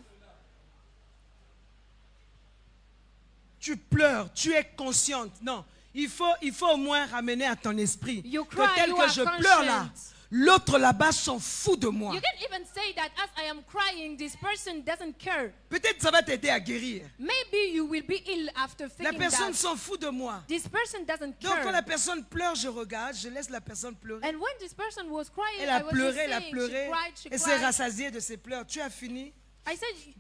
[SPEAKER 1] Tu pleures, tu es consciente. Non, il faut au moins ramener à ton esprit
[SPEAKER 2] You
[SPEAKER 1] que
[SPEAKER 2] cry,
[SPEAKER 1] tel
[SPEAKER 2] you
[SPEAKER 1] que
[SPEAKER 2] are
[SPEAKER 1] je pleure là,
[SPEAKER 2] conscient.
[SPEAKER 1] l'autre là-bas s'en fout de moi.
[SPEAKER 2] You can even say that as I am crying, this person doesn't care.
[SPEAKER 1] Peut-être ça va t'aider à guérir.
[SPEAKER 2] Maybe you will be ill after
[SPEAKER 1] La
[SPEAKER 2] thinking
[SPEAKER 1] personne
[SPEAKER 2] that.
[SPEAKER 1] s'en fout de moi.
[SPEAKER 2] This person doesn't
[SPEAKER 1] Donc quand la
[SPEAKER 2] care.
[SPEAKER 1] personne pleure, je regarde, je laisse la personne pleurer.
[SPEAKER 2] And when this person was crying,
[SPEAKER 1] Elle
[SPEAKER 2] I
[SPEAKER 1] a
[SPEAKER 2] was
[SPEAKER 1] pleuré,
[SPEAKER 2] just
[SPEAKER 1] elle a
[SPEAKER 2] saying,
[SPEAKER 1] pleuré,
[SPEAKER 2] she
[SPEAKER 1] et s'est
[SPEAKER 2] cried.
[SPEAKER 1] rassasiée de ses pleurs. Tu as fini?
[SPEAKER 2] I said,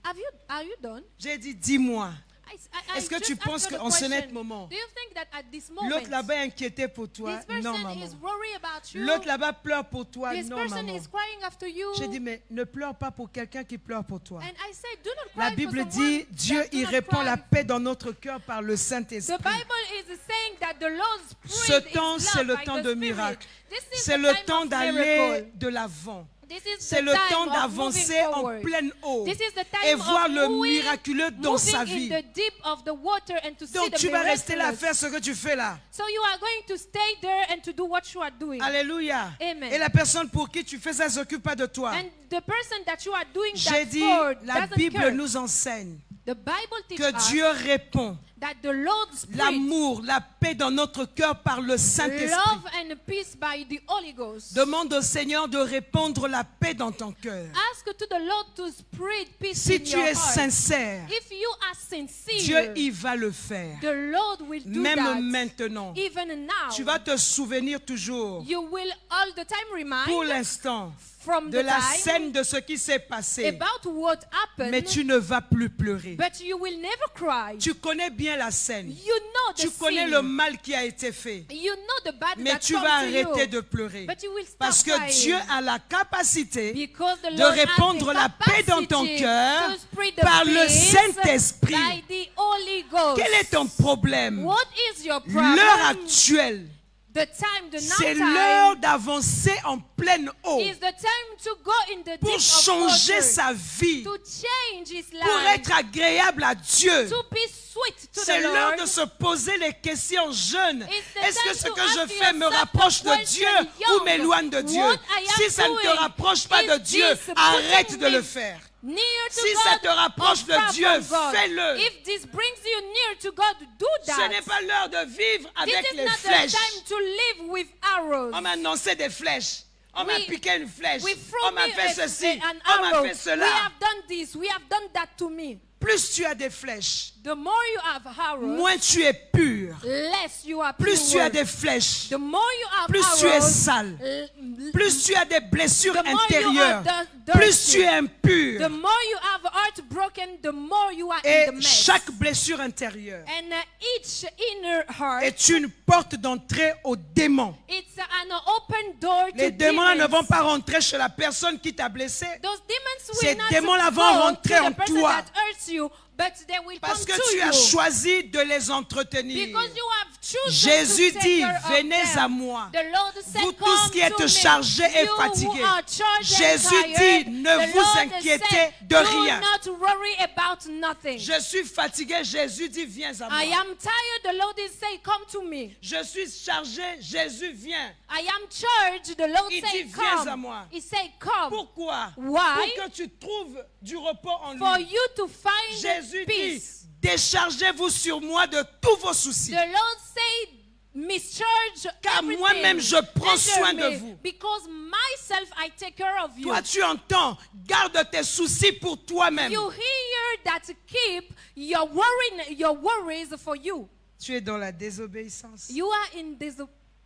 [SPEAKER 2] are you done?
[SPEAKER 1] J'ai dit, dis-moi,
[SPEAKER 2] I
[SPEAKER 1] est-ce que
[SPEAKER 2] just
[SPEAKER 1] tu
[SPEAKER 2] asked
[SPEAKER 1] penses
[SPEAKER 2] her the
[SPEAKER 1] qu'en ce net
[SPEAKER 2] question,
[SPEAKER 1] moment,
[SPEAKER 2] do you think that at this moment,
[SPEAKER 1] l'autre là-bas est inquiété pour toi?
[SPEAKER 2] this person
[SPEAKER 1] Non, maman.
[SPEAKER 2] is worried about you?
[SPEAKER 1] L'autre là-bas pleure pour toi?
[SPEAKER 2] This
[SPEAKER 1] Non,
[SPEAKER 2] person
[SPEAKER 1] maman.
[SPEAKER 2] is crying after you?
[SPEAKER 1] J'ai dit, mais ne pleure pas pour quelqu'un qui pleure pour toi.
[SPEAKER 2] And I said, do not cry
[SPEAKER 1] La
[SPEAKER 2] for
[SPEAKER 1] Bible
[SPEAKER 2] someone
[SPEAKER 1] dit, Dieu
[SPEAKER 2] that do
[SPEAKER 1] y
[SPEAKER 2] not
[SPEAKER 1] répand
[SPEAKER 2] cry.
[SPEAKER 1] la paix dans notre cœur par le
[SPEAKER 2] The
[SPEAKER 1] Saint-Esprit.
[SPEAKER 2] Bible is saying that the Lord's
[SPEAKER 1] Ce
[SPEAKER 2] Spirit
[SPEAKER 1] temps,
[SPEAKER 2] is
[SPEAKER 1] c'est
[SPEAKER 2] love
[SPEAKER 1] le
[SPEAKER 2] by
[SPEAKER 1] temps
[SPEAKER 2] the
[SPEAKER 1] de
[SPEAKER 2] Spirit.
[SPEAKER 1] miracle.
[SPEAKER 2] This is
[SPEAKER 1] C'est
[SPEAKER 2] the
[SPEAKER 1] le
[SPEAKER 2] time
[SPEAKER 1] temps
[SPEAKER 2] of
[SPEAKER 1] d'aller
[SPEAKER 2] miracle.
[SPEAKER 1] de l'avant.
[SPEAKER 2] This is
[SPEAKER 1] C'est
[SPEAKER 2] the
[SPEAKER 1] le
[SPEAKER 2] time
[SPEAKER 1] temps
[SPEAKER 2] of
[SPEAKER 1] d'avancer
[SPEAKER 2] moving
[SPEAKER 1] en
[SPEAKER 2] forward.
[SPEAKER 1] pleine eau
[SPEAKER 2] This is the time
[SPEAKER 1] et voir
[SPEAKER 2] of
[SPEAKER 1] le
[SPEAKER 2] moving,
[SPEAKER 1] miraculeux dans
[SPEAKER 2] moving
[SPEAKER 1] sa
[SPEAKER 2] in
[SPEAKER 1] vie.
[SPEAKER 2] the deep of the water and to see
[SPEAKER 1] Donc
[SPEAKER 2] the
[SPEAKER 1] tu vas rester là à
[SPEAKER 2] miraculous.
[SPEAKER 1] faire ce que tu fais là.
[SPEAKER 2] So you are going to stay there and to do what you are doing.
[SPEAKER 1] Alléluia.
[SPEAKER 2] Amen.
[SPEAKER 1] Et la personne pour qui tu fais ça ne s'occupe pas de toi.
[SPEAKER 2] And the person that you are doing
[SPEAKER 1] J'ai
[SPEAKER 2] that
[SPEAKER 1] dit,
[SPEAKER 2] for
[SPEAKER 1] la
[SPEAKER 2] doesn't
[SPEAKER 1] Bible
[SPEAKER 2] care.
[SPEAKER 1] nous enseigne
[SPEAKER 2] The Bible teaches
[SPEAKER 1] que
[SPEAKER 2] us
[SPEAKER 1] Dieu répond
[SPEAKER 2] that the Lord's Spirit,
[SPEAKER 1] l'amour, la paix dans notre cœur par le Saint-Esprit.
[SPEAKER 2] love and peace by the Holy Ghost.
[SPEAKER 1] Demande au Seigneur de répandre la paix dans ton cœur.
[SPEAKER 2] Ask to the Lord to spread peace
[SPEAKER 1] Si
[SPEAKER 2] in
[SPEAKER 1] tu
[SPEAKER 2] your
[SPEAKER 1] es
[SPEAKER 2] heart.
[SPEAKER 1] sincère,
[SPEAKER 2] If you are sincere,
[SPEAKER 1] Dieu y va le faire.
[SPEAKER 2] the Lord will do
[SPEAKER 1] Même
[SPEAKER 2] that.
[SPEAKER 1] maintenant,
[SPEAKER 2] Even now,
[SPEAKER 1] tu vas te souvenir toujours,
[SPEAKER 2] you will all the time remind
[SPEAKER 1] pour l'instant,
[SPEAKER 2] from
[SPEAKER 1] de
[SPEAKER 2] the
[SPEAKER 1] la
[SPEAKER 2] time
[SPEAKER 1] scène de ce qui s'est passé.
[SPEAKER 2] about what happened,
[SPEAKER 1] Mais tu ne vas plus pleurer.
[SPEAKER 2] but you will never cry.
[SPEAKER 1] Tu connais bien la scène.
[SPEAKER 2] You know the
[SPEAKER 1] Tu connais
[SPEAKER 2] sin.
[SPEAKER 1] le mal qui a été fait.
[SPEAKER 2] You know the bad
[SPEAKER 1] Mais
[SPEAKER 2] that
[SPEAKER 1] tu
[SPEAKER 2] come
[SPEAKER 1] vas
[SPEAKER 2] to
[SPEAKER 1] arrêter
[SPEAKER 2] you.
[SPEAKER 1] de pleurer.
[SPEAKER 2] But you will stop
[SPEAKER 1] Parce que
[SPEAKER 2] crying.
[SPEAKER 1] Dieu a la capacité
[SPEAKER 2] Because the
[SPEAKER 1] de
[SPEAKER 2] Lord has
[SPEAKER 1] répandre
[SPEAKER 2] the
[SPEAKER 1] la paix dans ton
[SPEAKER 2] capacity
[SPEAKER 1] cœur
[SPEAKER 2] to spread the
[SPEAKER 1] par le
[SPEAKER 2] peace
[SPEAKER 1] Saint-Esprit.
[SPEAKER 2] by the Holy Ghost.
[SPEAKER 1] Quel est ton problème?
[SPEAKER 2] What is your problem?
[SPEAKER 1] L'heure actuelle,
[SPEAKER 2] The time, the
[SPEAKER 1] c'est
[SPEAKER 2] now
[SPEAKER 1] l'heure
[SPEAKER 2] time,
[SPEAKER 1] d'avancer en pleine eau
[SPEAKER 2] is the time to go in the
[SPEAKER 1] pour
[SPEAKER 2] deep of
[SPEAKER 1] changer
[SPEAKER 2] water,
[SPEAKER 1] sa vie,
[SPEAKER 2] to change his
[SPEAKER 1] pour
[SPEAKER 2] life,
[SPEAKER 1] être agréable à Dieu.
[SPEAKER 2] to be sweet to
[SPEAKER 1] C'est
[SPEAKER 2] the
[SPEAKER 1] l'heure
[SPEAKER 2] Lord.
[SPEAKER 1] de se poser les questions jeunes.
[SPEAKER 2] It's the
[SPEAKER 1] Est-ce que
[SPEAKER 2] time
[SPEAKER 1] ce
[SPEAKER 2] to
[SPEAKER 1] que je
[SPEAKER 2] ask
[SPEAKER 1] fais me
[SPEAKER 2] yourself
[SPEAKER 1] rapproche
[SPEAKER 2] the
[SPEAKER 1] de
[SPEAKER 2] question,
[SPEAKER 1] Dieu ou
[SPEAKER 2] young,
[SPEAKER 1] m'éloigne de Dieu?
[SPEAKER 2] what I am
[SPEAKER 1] Si ça ne te
[SPEAKER 2] doing,
[SPEAKER 1] rapproche pas de
[SPEAKER 2] is
[SPEAKER 1] Dieu,
[SPEAKER 2] this
[SPEAKER 1] arrête
[SPEAKER 2] putting
[SPEAKER 1] de le
[SPEAKER 2] me
[SPEAKER 1] faire.
[SPEAKER 2] Near to
[SPEAKER 1] Si
[SPEAKER 2] God
[SPEAKER 1] ça te rapproche
[SPEAKER 2] or
[SPEAKER 1] de
[SPEAKER 2] far
[SPEAKER 1] Dieu,
[SPEAKER 2] from God.
[SPEAKER 1] fais-le.
[SPEAKER 2] If this brings you near to God, do
[SPEAKER 1] Ce
[SPEAKER 2] that.
[SPEAKER 1] n'est pas l'heure de vivre
[SPEAKER 2] This
[SPEAKER 1] avec
[SPEAKER 2] is
[SPEAKER 1] les
[SPEAKER 2] not
[SPEAKER 1] flèches.
[SPEAKER 2] the time to live with arrows.
[SPEAKER 1] On m'a annoncé des flèches. On m'a
[SPEAKER 2] We-
[SPEAKER 1] piqué une flèche.
[SPEAKER 2] We
[SPEAKER 1] On m'a
[SPEAKER 2] threw
[SPEAKER 1] fait
[SPEAKER 2] me
[SPEAKER 1] ceci.
[SPEAKER 2] an
[SPEAKER 1] On m'a
[SPEAKER 2] arrow.
[SPEAKER 1] fait
[SPEAKER 2] We
[SPEAKER 1] cela.
[SPEAKER 2] have done this. We have done that to me.
[SPEAKER 1] Plus tu as des flèches,
[SPEAKER 2] The more you have arrows,
[SPEAKER 1] moins tu es pur.
[SPEAKER 2] less you are
[SPEAKER 1] Plus tu
[SPEAKER 2] pure.
[SPEAKER 1] as des flèches,
[SPEAKER 2] The more you have
[SPEAKER 1] plus
[SPEAKER 2] arrows,
[SPEAKER 1] tu es sale.
[SPEAKER 2] l-
[SPEAKER 1] Plus tu as des blessures
[SPEAKER 2] the more you
[SPEAKER 1] intérieures,
[SPEAKER 2] are dirty.
[SPEAKER 1] plus tu es
[SPEAKER 2] the
[SPEAKER 1] impur.
[SPEAKER 2] more you have heart broken, the more you are in
[SPEAKER 1] Et
[SPEAKER 2] the mess.
[SPEAKER 1] chaque blessure intérieure
[SPEAKER 2] And each inner heart,
[SPEAKER 1] est une porte d'entrée aux démons.
[SPEAKER 2] it's an open door
[SPEAKER 1] Les
[SPEAKER 2] to
[SPEAKER 1] démons-là ne
[SPEAKER 2] demons.
[SPEAKER 1] vont pas rentrer chez la personne qui t'a blessé.
[SPEAKER 2] Those demons
[SPEAKER 1] Ces
[SPEAKER 2] will not
[SPEAKER 1] démons-là vont
[SPEAKER 2] go
[SPEAKER 1] rentrer
[SPEAKER 2] to
[SPEAKER 1] en
[SPEAKER 2] the person
[SPEAKER 1] toi.
[SPEAKER 2] that hurts you, but they will
[SPEAKER 1] Parce
[SPEAKER 2] come
[SPEAKER 1] que
[SPEAKER 2] to
[SPEAKER 1] tu as
[SPEAKER 2] you.
[SPEAKER 1] choisi de les entretenir.
[SPEAKER 2] Because you have chosen
[SPEAKER 1] Jésus
[SPEAKER 2] to take
[SPEAKER 1] dit,
[SPEAKER 2] care of
[SPEAKER 1] venez
[SPEAKER 2] them.
[SPEAKER 1] à moi.
[SPEAKER 2] The Lord said,
[SPEAKER 1] Vous
[SPEAKER 2] come
[SPEAKER 1] tous qui êtes
[SPEAKER 2] to me,
[SPEAKER 1] chargés et
[SPEAKER 2] you who
[SPEAKER 1] fatigués.
[SPEAKER 2] are charged and
[SPEAKER 1] Jésus
[SPEAKER 2] tired.
[SPEAKER 1] dit, ne
[SPEAKER 2] The
[SPEAKER 1] vous
[SPEAKER 2] Lord
[SPEAKER 1] inquiétez
[SPEAKER 2] said,
[SPEAKER 1] de rien.
[SPEAKER 2] Do not worry about nothing.
[SPEAKER 1] Je suis fatigué, Jésus dit, viens à
[SPEAKER 2] I
[SPEAKER 1] moi.
[SPEAKER 2] am tired, the Lord is saying, come to me.
[SPEAKER 1] Je suis chargé, Jésus vient.
[SPEAKER 2] I am charged, the Lord
[SPEAKER 1] Il
[SPEAKER 2] say,
[SPEAKER 1] dit, viens
[SPEAKER 2] come.
[SPEAKER 1] à moi.
[SPEAKER 2] He say, come.
[SPEAKER 1] Pourquoi?
[SPEAKER 2] Why?
[SPEAKER 1] Pour que tu trouves du repos en
[SPEAKER 2] For
[SPEAKER 1] lui.
[SPEAKER 2] you to find
[SPEAKER 1] Jésus dit,
[SPEAKER 2] peace.
[SPEAKER 1] déchargez-vous sur moi de tous vos soucis.
[SPEAKER 2] The Lord say, mischarge
[SPEAKER 1] Car
[SPEAKER 2] everything
[SPEAKER 1] moi-même, je prends
[SPEAKER 2] under
[SPEAKER 1] soin de
[SPEAKER 2] me,
[SPEAKER 1] vous.
[SPEAKER 2] because myself I take care of you.
[SPEAKER 1] Toi, tu entends, garde tes soucis pour toi-même.
[SPEAKER 2] You hear that, keep your worries for you.
[SPEAKER 1] Tu es dans la désobéissance.
[SPEAKER 2] You are in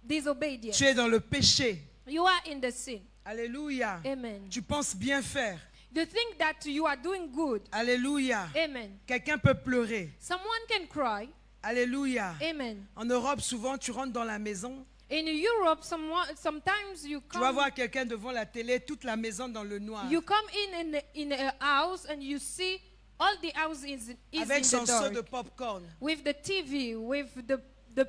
[SPEAKER 2] disobedience.
[SPEAKER 1] Tu es dans le péché.
[SPEAKER 2] You are in the sin.
[SPEAKER 1] Alléluia.
[SPEAKER 2] Amen.
[SPEAKER 1] Tu penses bien faire.
[SPEAKER 2] You think that you are doing good.
[SPEAKER 1] Alléluia.
[SPEAKER 2] Amen.
[SPEAKER 1] Quelqu'un peut pleurer.
[SPEAKER 2] Someone can cry.
[SPEAKER 1] Alléluia.
[SPEAKER 2] Amen.
[SPEAKER 1] En Europe, souvent, tu rentres dans la maison.
[SPEAKER 2] In Europe, sometimes you
[SPEAKER 1] Tu vas
[SPEAKER 2] come,
[SPEAKER 1] voir quelqu'un devant la télé, toute la maison dans le noir.
[SPEAKER 2] you come in a house and you see all the house is
[SPEAKER 1] Avec
[SPEAKER 2] in
[SPEAKER 1] son
[SPEAKER 2] the
[SPEAKER 1] seau
[SPEAKER 2] dark.
[SPEAKER 1] de popcorn.
[SPEAKER 2] With the TV, with the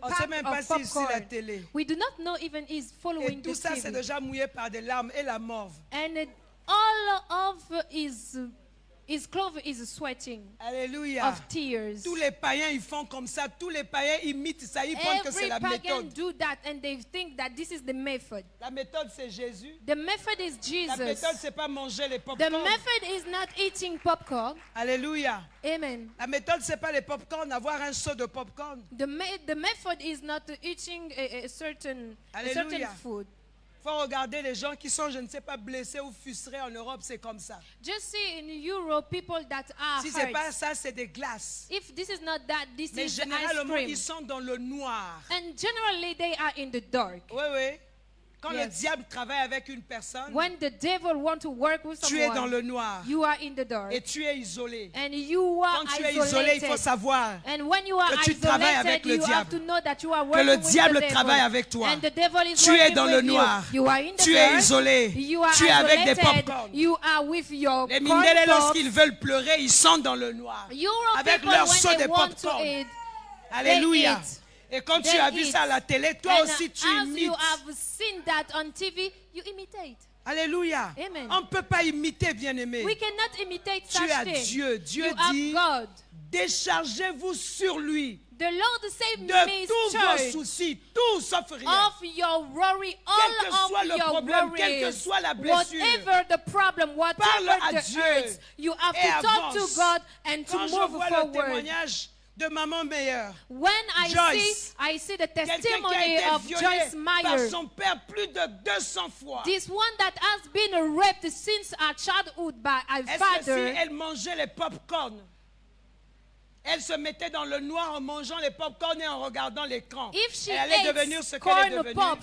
[SPEAKER 1] On ne sait
[SPEAKER 2] pack
[SPEAKER 1] même pas
[SPEAKER 2] of
[SPEAKER 1] si c'est la
[SPEAKER 2] popcorn.
[SPEAKER 1] télé.
[SPEAKER 2] We do not know even is
[SPEAKER 1] Et
[SPEAKER 2] following
[SPEAKER 1] tout
[SPEAKER 2] the
[SPEAKER 1] ça, c'est
[SPEAKER 2] TV.
[SPEAKER 1] déjà mouillé par des larmes et la morve.
[SPEAKER 2] And all of his clothes is sweating
[SPEAKER 1] Alléluia.
[SPEAKER 2] of tears.
[SPEAKER 1] Tous les païens, ils font comme ça. Tous les païens imitent ça. Ils pensent que c'est
[SPEAKER 2] Every
[SPEAKER 1] la
[SPEAKER 2] pagan
[SPEAKER 1] méthode.
[SPEAKER 2] do that and they think that this is the method.
[SPEAKER 1] La méthode, c'est Jésus.
[SPEAKER 2] The method is
[SPEAKER 1] La
[SPEAKER 2] Jesus.
[SPEAKER 1] méthode, c'est pas manger les
[SPEAKER 2] The
[SPEAKER 1] popcorn.
[SPEAKER 2] method is not eating popcorn.
[SPEAKER 1] Alléluia.
[SPEAKER 2] Amen.
[SPEAKER 1] La méthode, c'est pas les popcorn, avoir un seau de popcorn.
[SPEAKER 2] The method is not eating a certain
[SPEAKER 1] Alléluia.
[SPEAKER 2] food.
[SPEAKER 1] Faut regarder les gens qui sont, je ne sais pas, blessés ou frustrés en Europe, c'est comme ça.
[SPEAKER 2] Just see in Europe people that are
[SPEAKER 1] Si c'est pas
[SPEAKER 2] hurt.
[SPEAKER 1] ça, c'est des glaces.
[SPEAKER 2] If this is not that, this
[SPEAKER 1] Mais
[SPEAKER 2] is ice
[SPEAKER 1] généralement,
[SPEAKER 2] cream.
[SPEAKER 1] ils sont dans le noir.
[SPEAKER 2] And generally they are in the dark.
[SPEAKER 1] Oui, oui. Quand le
[SPEAKER 2] Yes.
[SPEAKER 1] diable travaille avec une personne,
[SPEAKER 2] When the devil want to work with
[SPEAKER 1] tu es dans
[SPEAKER 2] someone,
[SPEAKER 1] le noir
[SPEAKER 2] you are in the dark.
[SPEAKER 1] et tu es isolé.
[SPEAKER 2] And you are
[SPEAKER 1] Quand tu es isolé, il faut
[SPEAKER 2] isolated.
[SPEAKER 1] savoir
[SPEAKER 2] And when you are
[SPEAKER 1] que tu travailles
[SPEAKER 2] isolated,
[SPEAKER 1] avec le
[SPEAKER 2] you have
[SPEAKER 1] diable.
[SPEAKER 2] to know that you are
[SPEAKER 1] Que
[SPEAKER 2] working
[SPEAKER 1] le
[SPEAKER 2] with
[SPEAKER 1] diable
[SPEAKER 2] the devil.
[SPEAKER 1] travaille avec toi.
[SPEAKER 2] And the devil is
[SPEAKER 1] Tu es
[SPEAKER 2] working
[SPEAKER 1] dans le
[SPEAKER 2] with
[SPEAKER 1] noir.
[SPEAKER 2] You are in the
[SPEAKER 1] Tu es
[SPEAKER 2] dark.
[SPEAKER 1] isolé.
[SPEAKER 2] You are
[SPEAKER 1] Tu es avec des
[SPEAKER 2] isolated.
[SPEAKER 1] popcorn.
[SPEAKER 2] You are with your
[SPEAKER 1] Les
[SPEAKER 2] corn
[SPEAKER 1] Mindélés,
[SPEAKER 2] pops.
[SPEAKER 1] lorsqu'ils veulent pleurer, ils sont dans le noir.
[SPEAKER 2] Europe
[SPEAKER 1] Avec
[SPEAKER 2] people,
[SPEAKER 1] leur
[SPEAKER 2] when
[SPEAKER 1] seau
[SPEAKER 2] they
[SPEAKER 1] de
[SPEAKER 2] want to
[SPEAKER 1] popcorn.
[SPEAKER 2] eat,
[SPEAKER 1] Alléluia.
[SPEAKER 2] eat.
[SPEAKER 1] Et quand tu
[SPEAKER 2] They
[SPEAKER 1] as vu
[SPEAKER 2] eat.
[SPEAKER 1] ça à la télé, toi
[SPEAKER 2] And
[SPEAKER 1] aussi tu
[SPEAKER 2] as
[SPEAKER 1] imites.
[SPEAKER 2] you have seen that on TV, you imitate.
[SPEAKER 1] Alléluia.
[SPEAKER 2] Amen.
[SPEAKER 1] On ne peut pas imiter, bien-aimé.
[SPEAKER 2] We cannot imitate
[SPEAKER 1] Tu
[SPEAKER 2] such
[SPEAKER 1] as
[SPEAKER 2] things.
[SPEAKER 1] Dieu. Dieu
[SPEAKER 2] You have
[SPEAKER 1] dit,
[SPEAKER 2] God.
[SPEAKER 1] déchargez-vous sur lui
[SPEAKER 2] The Lord say,
[SPEAKER 1] de tous vos
[SPEAKER 2] mischarge
[SPEAKER 1] soucis, tout sauf rien.
[SPEAKER 2] of your worry,
[SPEAKER 1] Quel que
[SPEAKER 2] all
[SPEAKER 1] soit
[SPEAKER 2] of
[SPEAKER 1] le
[SPEAKER 2] your
[SPEAKER 1] problème, quelle que
[SPEAKER 2] worries,
[SPEAKER 1] soit la blessure.
[SPEAKER 2] whatever the problem,
[SPEAKER 1] Parle
[SPEAKER 2] whatever
[SPEAKER 1] à
[SPEAKER 2] the
[SPEAKER 1] Dieu
[SPEAKER 2] hurt, you have
[SPEAKER 1] et
[SPEAKER 2] to talk to
[SPEAKER 1] avance.
[SPEAKER 2] God and to
[SPEAKER 1] Quand je
[SPEAKER 2] move
[SPEAKER 1] vois le
[SPEAKER 2] forward.
[SPEAKER 1] témoignage de Maman Meilleure,
[SPEAKER 2] When
[SPEAKER 1] Joyce,
[SPEAKER 2] I see the
[SPEAKER 1] quelqu'un qui a
[SPEAKER 2] testimony
[SPEAKER 1] été
[SPEAKER 2] of
[SPEAKER 1] violé
[SPEAKER 2] Joyce
[SPEAKER 1] par
[SPEAKER 2] Meyer,
[SPEAKER 1] son père plus de 200 fois.
[SPEAKER 2] this one that has been raped since her childhood by her
[SPEAKER 1] Est-ce que
[SPEAKER 2] father,
[SPEAKER 1] si elle mangeait les pop-corn, elle se mettait dans le noir en mangeant les pop-corn et en regardant l'écran,
[SPEAKER 2] if she
[SPEAKER 1] elle allait devenir
[SPEAKER 2] ate
[SPEAKER 1] ce qu'elle est
[SPEAKER 2] corn
[SPEAKER 1] devenue?
[SPEAKER 2] pop,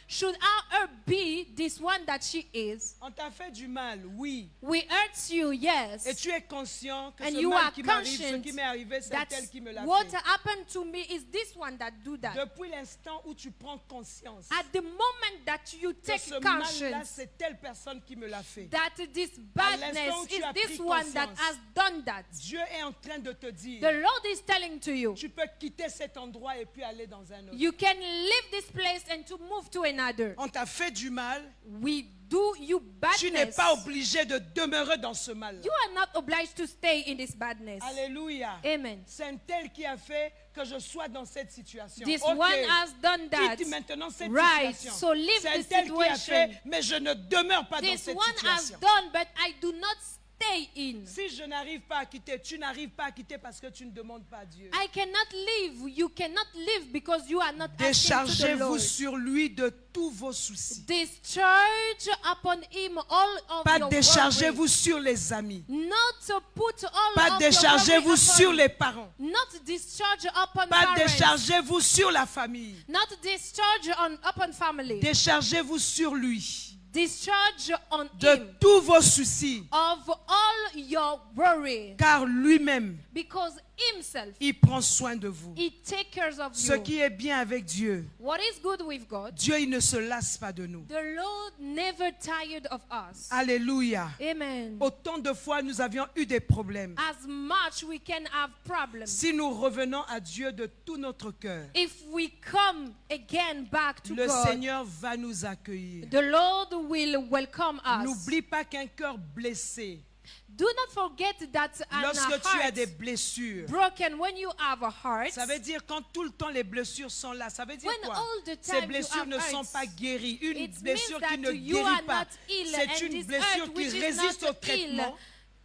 [SPEAKER 2] should her be this one that she is?
[SPEAKER 1] On t'a fait du mal, oui.
[SPEAKER 2] We hurt you, yes.
[SPEAKER 1] Et tu es conscient que
[SPEAKER 2] And
[SPEAKER 1] ce
[SPEAKER 2] you
[SPEAKER 1] mal
[SPEAKER 2] are
[SPEAKER 1] qui m'arrive, ce
[SPEAKER 2] conscient
[SPEAKER 1] qui m'est arrivé, c'est
[SPEAKER 2] That's
[SPEAKER 1] elle qui me l'a
[SPEAKER 2] what
[SPEAKER 1] fait.
[SPEAKER 2] happened to me is this one that do that.
[SPEAKER 1] Depuis l'instant où tu prends conscience
[SPEAKER 2] At the moment that you
[SPEAKER 1] que
[SPEAKER 2] take
[SPEAKER 1] ce mal-là,
[SPEAKER 2] conscience
[SPEAKER 1] c'est telle personne qui me l'a fait.
[SPEAKER 2] that this
[SPEAKER 1] l'instant
[SPEAKER 2] badness
[SPEAKER 1] où tu
[SPEAKER 2] is
[SPEAKER 1] as
[SPEAKER 2] this
[SPEAKER 1] pris
[SPEAKER 2] one that
[SPEAKER 1] conscience.
[SPEAKER 2] has done that.
[SPEAKER 1] Dieu est en train de te dire,
[SPEAKER 2] The Lord is telling to you,
[SPEAKER 1] tu peux quitter cet endroit et puis aller dans un autre.
[SPEAKER 2] you can leave this place and to move to another.
[SPEAKER 1] On t'a fait du mal,
[SPEAKER 2] We do you
[SPEAKER 1] tu n'es
[SPEAKER 2] badness.
[SPEAKER 1] pas obligé de demeurer dans ce mal.
[SPEAKER 2] You are not obliged to stay in this badness.
[SPEAKER 1] Alléluia.
[SPEAKER 2] Amen.
[SPEAKER 1] C'est un tel qui a fait que je sois dans cette situation.
[SPEAKER 2] This
[SPEAKER 1] Ok.
[SPEAKER 2] one has done that.
[SPEAKER 1] Quitte maintenant cette
[SPEAKER 2] Right.
[SPEAKER 1] situation.
[SPEAKER 2] So leave
[SPEAKER 1] C'est un
[SPEAKER 2] the
[SPEAKER 1] tel qui a
[SPEAKER 2] situation.
[SPEAKER 1] fait, mais je ne demeure pas dans
[SPEAKER 2] This
[SPEAKER 1] cette
[SPEAKER 2] one has
[SPEAKER 1] situation.
[SPEAKER 2] done, but I do not stay in.
[SPEAKER 1] Si je n'arrive pas à quitter, tu n'arrives pas à quitter parce que tu ne demandes pas à Dieu.
[SPEAKER 2] I cannot leave. You cannot leave because you are not asking to the
[SPEAKER 1] Déchargez-vous
[SPEAKER 2] Lord.
[SPEAKER 1] sur lui de tous vos soucis.
[SPEAKER 2] Discharge upon him all of
[SPEAKER 1] Pas
[SPEAKER 2] your
[SPEAKER 1] déchargez-vous
[SPEAKER 2] worries.
[SPEAKER 1] sur les amis.
[SPEAKER 2] Not to put all
[SPEAKER 1] Pas
[SPEAKER 2] of your
[SPEAKER 1] déchargez-vous
[SPEAKER 2] worry
[SPEAKER 1] sur
[SPEAKER 2] upon,
[SPEAKER 1] les parents.
[SPEAKER 2] not discharge upon
[SPEAKER 1] Pas
[SPEAKER 2] parents.
[SPEAKER 1] déchargez-vous sur la famille.
[SPEAKER 2] Not discharge upon family.
[SPEAKER 1] Déchargez-vous sur lui
[SPEAKER 2] Discharge on
[SPEAKER 1] de
[SPEAKER 2] him
[SPEAKER 1] tous vos soucis.
[SPEAKER 2] of all your worry.
[SPEAKER 1] Car lui-même
[SPEAKER 2] Because himself.
[SPEAKER 1] Il prend soin de vous.
[SPEAKER 2] He takes care of
[SPEAKER 1] Ce
[SPEAKER 2] you.
[SPEAKER 1] qui est bien avec Dieu,
[SPEAKER 2] What is good with God?
[SPEAKER 1] Dieu, il ne se lasse pas de nous.
[SPEAKER 2] The Lord never tired of us.
[SPEAKER 1] Alléluia.
[SPEAKER 2] Amen.
[SPEAKER 1] Autant de fois nous avions eu des problèmes.
[SPEAKER 2] As much we can have problems.
[SPEAKER 1] Si nous revenons à Dieu de tout notre cœur,
[SPEAKER 2] If we come again back to
[SPEAKER 1] le
[SPEAKER 2] God,
[SPEAKER 1] Seigneur va nous accueillir.
[SPEAKER 2] the Lord will welcome us.
[SPEAKER 1] N'oublie pas qu'un cœur blessé,
[SPEAKER 2] Do not forget that an
[SPEAKER 1] lorsque tu as
[SPEAKER 2] heart
[SPEAKER 1] des blessures,
[SPEAKER 2] broken, when you have a heart,
[SPEAKER 1] ça veut dire quand tout le temps les blessures sont là, ça veut dire
[SPEAKER 2] when
[SPEAKER 1] quoi?
[SPEAKER 2] all the
[SPEAKER 1] Ces
[SPEAKER 2] time you
[SPEAKER 1] blessures
[SPEAKER 2] have
[SPEAKER 1] ne sont
[SPEAKER 2] hurts,
[SPEAKER 1] pas guéries. Une
[SPEAKER 2] it
[SPEAKER 1] blessure
[SPEAKER 2] means
[SPEAKER 1] qui
[SPEAKER 2] that
[SPEAKER 1] ne
[SPEAKER 2] you are
[SPEAKER 1] guérit pas,
[SPEAKER 2] not ill,
[SPEAKER 1] c'est
[SPEAKER 2] and
[SPEAKER 1] une
[SPEAKER 2] this
[SPEAKER 1] blessure
[SPEAKER 2] hurt
[SPEAKER 1] qui
[SPEAKER 2] which is
[SPEAKER 1] résiste
[SPEAKER 2] not
[SPEAKER 1] au traitement.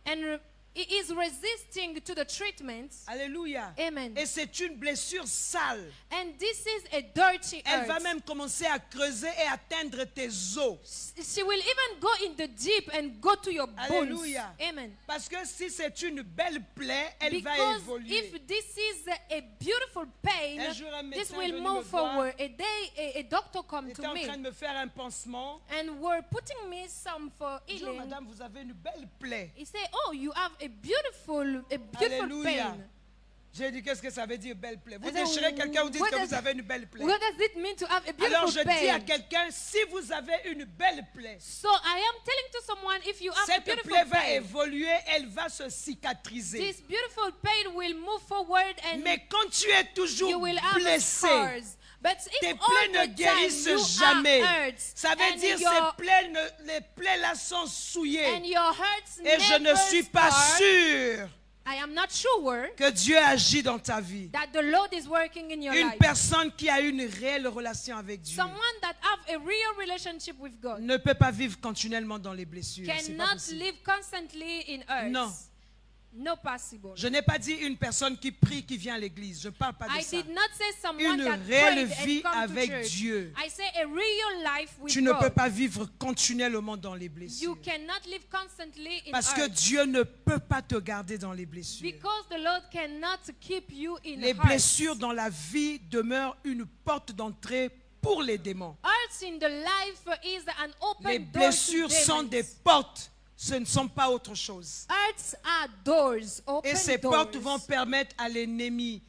[SPEAKER 2] and it is resisting to the treatment.
[SPEAKER 1] Alléluia.
[SPEAKER 2] Amen.
[SPEAKER 1] Et c'est une blessure sale.
[SPEAKER 2] And this is a dirty
[SPEAKER 1] Elle va
[SPEAKER 2] hurt.
[SPEAKER 1] même commencer à creuser et atteindre tes os.
[SPEAKER 2] She will even go in the deep and go to your bones.
[SPEAKER 1] Alléluia.
[SPEAKER 2] Amen.
[SPEAKER 1] Parce que si c'est une belle plaie, elle va
[SPEAKER 2] Because
[SPEAKER 1] évoluer.
[SPEAKER 2] if this is a beautiful pain,
[SPEAKER 1] Un jour, un
[SPEAKER 2] this
[SPEAKER 1] médecin
[SPEAKER 2] will
[SPEAKER 1] venu
[SPEAKER 2] move
[SPEAKER 1] me voir.
[SPEAKER 2] forward. A day, a doctor
[SPEAKER 1] Il
[SPEAKER 2] come
[SPEAKER 1] était
[SPEAKER 2] to
[SPEAKER 1] en
[SPEAKER 2] me
[SPEAKER 1] train de me faire un pansement.
[SPEAKER 2] and were putting me some for
[SPEAKER 1] Bonjour
[SPEAKER 2] healing.
[SPEAKER 1] madame, vous avez une belle plaie.
[SPEAKER 2] He said, "Oh, you have a beautiful
[SPEAKER 1] Alléluia.
[SPEAKER 2] pain."
[SPEAKER 1] J'ai dit, qu'est-ce que ça veut dire belle plaie? Vous
[SPEAKER 2] I said,
[SPEAKER 1] déchirez quelqu'un, vous dites
[SPEAKER 2] what
[SPEAKER 1] que
[SPEAKER 2] does-
[SPEAKER 1] vous avez une belle plaie.
[SPEAKER 2] What does it mean to have a
[SPEAKER 1] Alors
[SPEAKER 2] beautiful
[SPEAKER 1] je dis à
[SPEAKER 2] pain?
[SPEAKER 1] quelqu'un, si vous avez une belle plaie,
[SPEAKER 2] So I am telling to someone, if you have a
[SPEAKER 1] cette
[SPEAKER 2] beautiful
[SPEAKER 1] plaie va
[SPEAKER 2] pain,
[SPEAKER 1] évoluer, elle va se cicatriser.
[SPEAKER 2] this beautiful pain will move forward and
[SPEAKER 1] Mais quand tu es
[SPEAKER 2] you
[SPEAKER 1] toujours
[SPEAKER 2] will have
[SPEAKER 1] blessé,
[SPEAKER 2] scars. But
[SPEAKER 1] tes
[SPEAKER 2] if
[SPEAKER 1] plaies ne
[SPEAKER 2] all the time
[SPEAKER 1] guérissent
[SPEAKER 2] you
[SPEAKER 1] jamais.
[SPEAKER 2] are hurt,
[SPEAKER 1] Ça veut
[SPEAKER 2] and
[SPEAKER 1] dire
[SPEAKER 2] your,
[SPEAKER 1] les plaies là sont souillées.
[SPEAKER 2] and your hurts
[SPEAKER 1] Et je ne
[SPEAKER 2] never
[SPEAKER 1] suis pas
[SPEAKER 2] scar,
[SPEAKER 1] sûr
[SPEAKER 2] I am not sure
[SPEAKER 1] que Dieu agit dans ta vie.
[SPEAKER 2] that the Lord is working in your
[SPEAKER 1] Une
[SPEAKER 2] life.
[SPEAKER 1] personne qui a une réelle relation avec Dieu
[SPEAKER 2] Someone that have a real relationship with God
[SPEAKER 1] ne peut pas vivre continuellement dans les blessures. C'est pas
[SPEAKER 2] cannot
[SPEAKER 1] possible.
[SPEAKER 2] live constantly in hurts.
[SPEAKER 1] Non.
[SPEAKER 2] No possible.
[SPEAKER 1] Je n'ai pas dit une personne qui prie, qui vient à l'église. Je ne parle pas de
[SPEAKER 2] I
[SPEAKER 1] ça.
[SPEAKER 2] did not say someone
[SPEAKER 1] Une
[SPEAKER 2] that
[SPEAKER 1] réelle
[SPEAKER 2] prayed
[SPEAKER 1] vie
[SPEAKER 2] and come
[SPEAKER 1] avec
[SPEAKER 2] to church.
[SPEAKER 1] Dieu.
[SPEAKER 2] I say a real life with
[SPEAKER 1] Tu ne
[SPEAKER 2] God.
[SPEAKER 1] peux pas vivre continuellement dans les
[SPEAKER 2] You
[SPEAKER 1] blessures.
[SPEAKER 2] cannot live constantly in
[SPEAKER 1] Parce que
[SPEAKER 2] hurt.
[SPEAKER 1] Dieu ne peut pas te garder dans les blessures.
[SPEAKER 2] Because the Lord cannot keep you in
[SPEAKER 1] Les
[SPEAKER 2] hurt.
[SPEAKER 1] blessures dans la vie demeurent une porte d'entrée pour les démons.
[SPEAKER 2] Hurts in the life is an open
[SPEAKER 1] Les
[SPEAKER 2] door to
[SPEAKER 1] blessures sont
[SPEAKER 2] demons.
[SPEAKER 1] des portes, ce ne sont pas autre chose.
[SPEAKER 2] Hurts are doors, open
[SPEAKER 1] Et ces
[SPEAKER 2] doors.
[SPEAKER 1] portes vont permettre à l'ennemi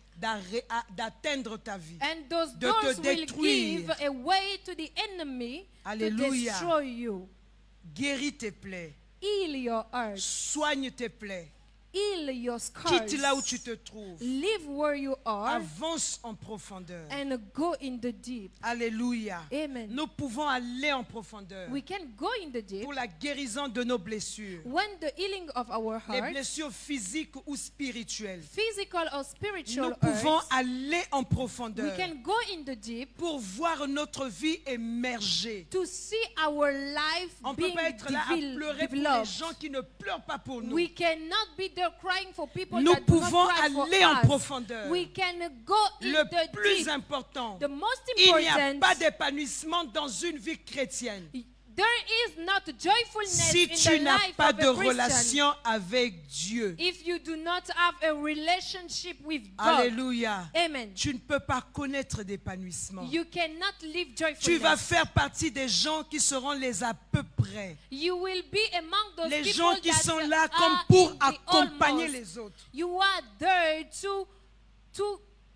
[SPEAKER 1] d'atteindre ta vie.
[SPEAKER 2] And those
[SPEAKER 1] de
[SPEAKER 2] doors
[SPEAKER 1] te
[SPEAKER 2] will
[SPEAKER 1] détruire.
[SPEAKER 2] give a way to the enemy
[SPEAKER 1] Alléluia.
[SPEAKER 2] to destroy you.
[SPEAKER 1] Guéris tes plaies,
[SPEAKER 2] Heal your hurts.
[SPEAKER 1] soigne tes plaies,
[SPEAKER 2] Heal your scars.
[SPEAKER 1] quitte là où tu te trouves,
[SPEAKER 2] Live where you are
[SPEAKER 1] avance en profondeur.
[SPEAKER 2] and go in the deep.
[SPEAKER 1] Alléluia.
[SPEAKER 2] Amen.
[SPEAKER 1] Nous pouvons aller en profondeur
[SPEAKER 2] We can go in the deep
[SPEAKER 1] pour la guérison de nos blessures,
[SPEAKER 2] when the healing of our
[SPEAKER 1] les
[SPEAKER 2] heart,
[SPEAKER 1] blessures physiques ou spirituelles.
[SPEAKER 2] physical or spiritual
[SPEAKER 1] Nous pouvons
[SPEAKER 2] hurts,
[SPEAKER 1] aller en
[SPEAKER 2] we
[SPEAKER 1] profondeur
[SPEAKER 2] can go in the deep
[SPEAKER 1] pour voir notre vie émerger.
[SPEAKER 2] to see our life
[SPEAKER 1] On ne peut
[SPEAKER 2] being
[SPEAKER 1] pas être là à pleurer pour les
[SPEAKER 2] developed.
[SPEAKER 1] gens qui ne pleurent pas pour nous.
[SPEAKER 2] We cannot be there crying for people
[SPEAKER 1] Nous
[SPEAKER 2] that do not
[SPEAKER 1] pouvons
[SPEAKER 2] cry for
[SPEAKER 1] aller en
[SPEAKER 2] us.
[SPEAKER 1] profondeur.
[SPEAKER 2] We can go in
[SPEAKER 1] Le
[SPEAKER 2] the
[SPEAKER 1] plus
[SPEAKER 2] deep.
[SPEAKER 1] important,
[SPEAKER 2] The most
[SPEAKER 1] il n'y a
[SPEAKER 2] important,
[SPEAKER 1] pas d'épanouissement dans une vie chrétienne
[SPEAKER 2] there is not joyfulness
[SPEAKER 1] si
[SPEAKER 2] in
[SPEAKER 1] tu
[SPEAKER 2] the
[SPEAKER 1] n'as
[SPEAKER 2] life
[SPEAKER 1] pas
[SPEAKER 2] of
[SPEAKER 1] de
[SPEAKER 2] a Christian
[SPEAKER 1] relation avec Dieu.
[SPEAKER 2] if you do not have a relationship with God.
[SPEAKER 1] Alléluia.
[SPEAKER 2] Amen.
[SPEAKER 1] Tu ne peux pas connaître d'épanouissement.
[SPEAKER 2] You cannot live
[SPEAKER 1] Tu vas
[SPEAKER 2] joyfulness.
[SPEAKER 1] faire partie des gens qui seront les à peu près.
[SPEAKER 2] You will be among those
[SPEAKER 1] Les
[SPEAKER 2] people
[SPEAKER 1] gens qui
[SPEAKER 2] that
[SPEAKER 1] sont là
[SPEAKER 2] are
[SPEAKER 1] comme pour
[SPEAKER 2] in the
[SPEAKER 1] accompagner
[SPEAKER 2] almost.
[SPEAKER 1] les autres.
[SPEAKER 2] You are there to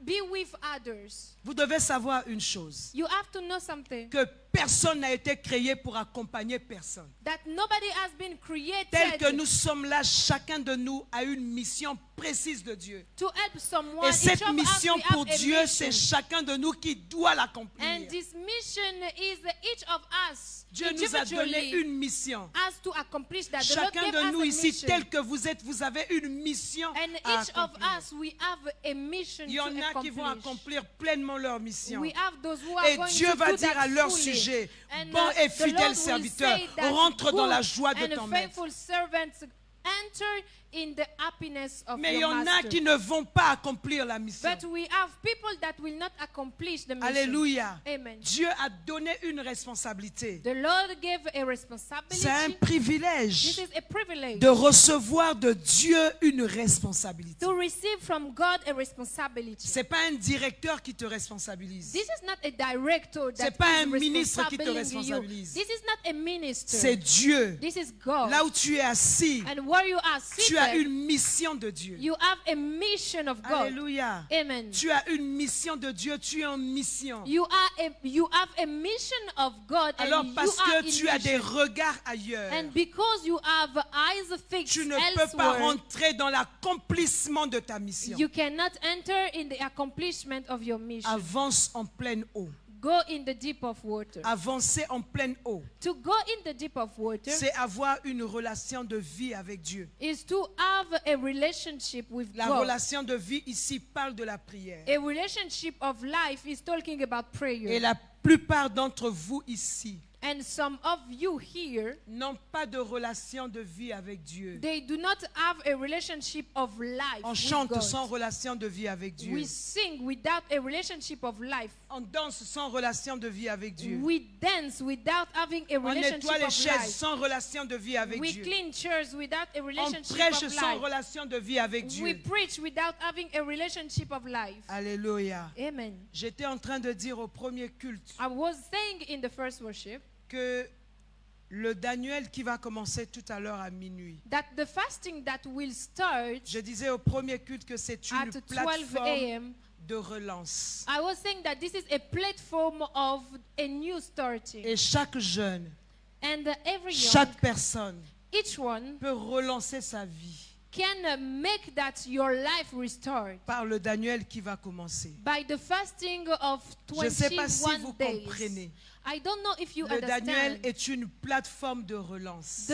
[SPEAKER 2] be with others.
[SPEAKER 1] Vous devez savoir une chose,
[SPEAKER 2] You have to know something.
[SPEAKER 1] que personne n'a été créé pour accompagner personne.
[SPEAKER 2] That nobody has been created
[SPEAKER 1] Tel que nous sommes là, chacun de nous a une mission précise de Dieu.
[SPEAKER 2] to help someone.
[SPEAKER 1] Et
[SPEAKER 2] Each
[SPEAKER 1] cette
[SPEAKER 2] of us,
[SPEAKER 1] mission
[SPEAKER 2] we
[SPEAKER 1] pour
[SPEAKER 2] have a
[SPEAKER 1] Dieu,
[SPEAKER 2] mission.
[SPEAKER 1] c'est chacun de nous qui doit l'accomplir.
[SPEAKER 2] And this mission is each of us
[SPEAKER 1] Dieu nous a donné
[SPEAKER 2] individually
[SPEAKER 1] une mission.
[SPEAKER 2] has to accomplish that. The Lord
[SPEAKER 1] Chacun
[SPEAKER 2] gave
[SPEAKER 1] de
[SPEAKER 2] us
[SPEAKER 1] nous
[SPEAKER 2] a
[SPEAKER 1] ici,
[SPEAKER 2] mission.
[SPEAKER 1] tel que vous êtes, vous avez une mission
[SPEAKER 2] And
[SPEAKER 1] à
[SPEAKER 2] each of
[SPEAKER 1] accomplir.
[SPEAKER 2] us, we have a mission
[SPEAKER 1] Il y
[SPEAKER 2] to
[SPEAKER 1] en a qui vont
[SPEAKER 2] accomplish.
[SPEAKER 1] accomplir pleinement leur mission.
[SPEAKER 2] We have those who are
[SPEAKER 1] Et
[SPEAKER 2] going
[SPEAKER 1] Dieu
[SPEAKER 2] to
[SPEAKER 1] va
[SPEAKER 2] do
[SPEAKER 1] dire
[SPEAKER 2] that
[SPEAKER 1] à leur
[SPEAKER 2] fully.
[SPEAKER 1] sujet,
[SPEAKER 2] And,
[SPEAKER 1] bon et
[SPEAKER 2] the
[SPEAKER 1] fidèle
[SPEAKER 2] Lord will
[SPEAKER 1] serviteur,
[SPEAKER 2] say that
[SPEAKER 1] rentre dans
[SPEAKER 2] good
[SPEAKER 1] la joie de
[SPEAKER 2] and
[SPEAKER 1] ton maître.
[SPEAKER 2] faithful servants enter in the happiness of
[SPEAKER 1] Mais il y
[SPEAKER 2] your
[SPEAKER 1] en a
[SPEAKER 2] master.
[SPEAKER 1] qui ne vont pas accomplir la mission.
[SPEAKER 2] But we have people that will not accomplish the mission.
[SPEAKER 1] Alléluia.
[SPEAKER 2] Amen.
[SPEAKER 1] Dieu a donné une responsabilité.
[SPEAKER 2] The Lord gave a responsibility.
[SPEAKER 1] C'est un
[SPEAKER 2] This
[SPEAKER 1] privilège
[SPEAKER 2] is a privilege
[SPEAKER 1] de recevoir de Dieu une responsabilité.
[SPEAKER 2] to receive from God a responsibility.
[SPEAKER 1] C'est pas un directeur qui te responsabilise.
[SPEAKER 2] This is not a director that
[SPEAKER 1] C'est pas
[SPEAKER 2] is
[SPEAKER 1] un ministre qui te
[SPEAKER 2] responsabilizing you.
[SPEAKER 1] responsabilise.
[SPEAKER 2] This is not a minister.
[SPEAKER 1] C'est Dieu.
[SPEAKER 2] This is God.
[SPEAKER 1] Là où tu es assis,
[SPEAKER 2] And where you are
[SPEAKER 1] tu
[SPEAKER 2] sitting,
[SPEAKER 1] as
[SPEAKER 2] said,
[SPEAKER 1] une mission de Dieu.
[SPEAKER 2] you have a mission of God.
[SPEAKER 1] Alléluia.
[SPEAKER 2] Amen.
[SPEAKER 1] Tu as une mission de Dieu, tu es en mission.
[SPEAKER 2] You have a mission of God,
[SPEAKER 1] Alors
[SPEAKER 2] and
[SPEAKER 1] parce
[SPEAKER 2] you are
[SPEAKER 1] que
[SPEAKER 2] in
[SPEAKER 1] tu as des
[SPEAKER 2] mission.
[SPEAKER 1] regards ailleurs,
[SPEAKER 2] And because you have eyes fixed
[SPEAKER 1] tu ne peux pas
[SPEAKER 2] elsewhere,
[SPEAKER 1] rentrer dans l'accomplissement de ta mission.
[SPEAKER 2] you cannot enter in the accomplishment of your mission.
[SPEAKER 1] Avance en pleine eau.
[SPEAKER 2] Go in the deep of water.
[SPEAKER 1] Avancer en pleine eau,
[SPEAKER 2] To go in the deep of water
[SPEAKER 1] c'est avoir une relation de vie avec Dieu.
[SPEAKER 2] is to have a relationship with
[SPEAKER 1] La
[SPEAKER 2] God.
[SPEAKER 1] relation de vie ici parle de la prière.
[SPEAKER 2] A relationship of life is talking about
[SPEAKER 1] Et
[SPEAKER 2] prayer.
[SPEAKER 1] la plupart d'entre vous ici
[SPEAKER 2] And some of you here,
[SPEAKER 1] n'ont pas de relation de vie avec Dieu.
[SPEAKER 2] they do not have a relationship of life
[SPEAKER 1] On
[SPEAKER 2] with
[SPEAKER 1] chante
[SPEAKER 2] God.
[SPEAKER 1] sans relation de vie avec Dieu.
[SPEAKER 2] We sing without a relationship of life.
[SPEAKER 1] On danse sans relation de vie avec Dieu.
[SPEAKER 2] We dance without having a
[SPEAKER 1] On
[SPEAKER 2] relationship
[SPEAKER 1] nettoie les
[SPEAKER 2] of
[SPEAKER 1] chaises
[SPEAKER 2] life.
[SPEAKER 1] sans relation de vie avec
[SPEAKER 2] We
[SPEAKER 1] Dieu.
[SPEAKER 2] clean chairs without a
[SPEAKER 1] On
[SPEAKER 2] relationship
[SPEAKER 1] prêche
[SPEAKER 2] of
[SPEAKER 1] sans
[SPEAKER 2] life.
[SPEAKER 1] relation de vie avec
[SPEAKER 2] We
[SPEAKER 1] Dieu.
[SPEAKER 2] preach without having a relationship of life.
[SPEAKER 1] Alléluia.
[SPEAKER 2] Amen.
[SPEAKER 1] J'étais en train de dire au premier culte
[SPEAKER 2] I was saying in the first worship
[SPEAKER 1] que le Daniel qui va commencer tout à l'heure à minuit.
[SPEAKER 2] that the fasting that will start
[SPEAKER 1] Je disais au premier culte que c'est
[SPEAKER 2] at
[SPEAKER 1] une
[SPEAKER 2] 12
[SPEAKER 1] plateforme
[SPEAKER 2] a.m.
[SPEAKER 1] de relance.
[SPEAKER 2] I was saying that this is a platform of a new starting.
[SPEAKER 1] Et chaque jeune,
[SPEAKER 2] And every young,
[SPEAKER 1] chaque personne
[SPEAKER 2] each one
[SPEAKER 1] peut relancer sa vie
[SPEAKER 2] can make that your life restart
[SPEAKER 1] par le Daniel qui va commencer.
[SPEAKER 2] by the fasting of
[SPEAKER 1] Je ne sais pas si
[SPEAKER 2] 21
[SPEAKER 1] vous
[SPEAKER 2] days.
[SPEAKER 1] comprenez.
[SPEAKER 2] I don't know if you
[SPEAKER 1] Le Daniel
[SPEAKER 2] understand.
[SPEAKER 1] est une plateforme de relance.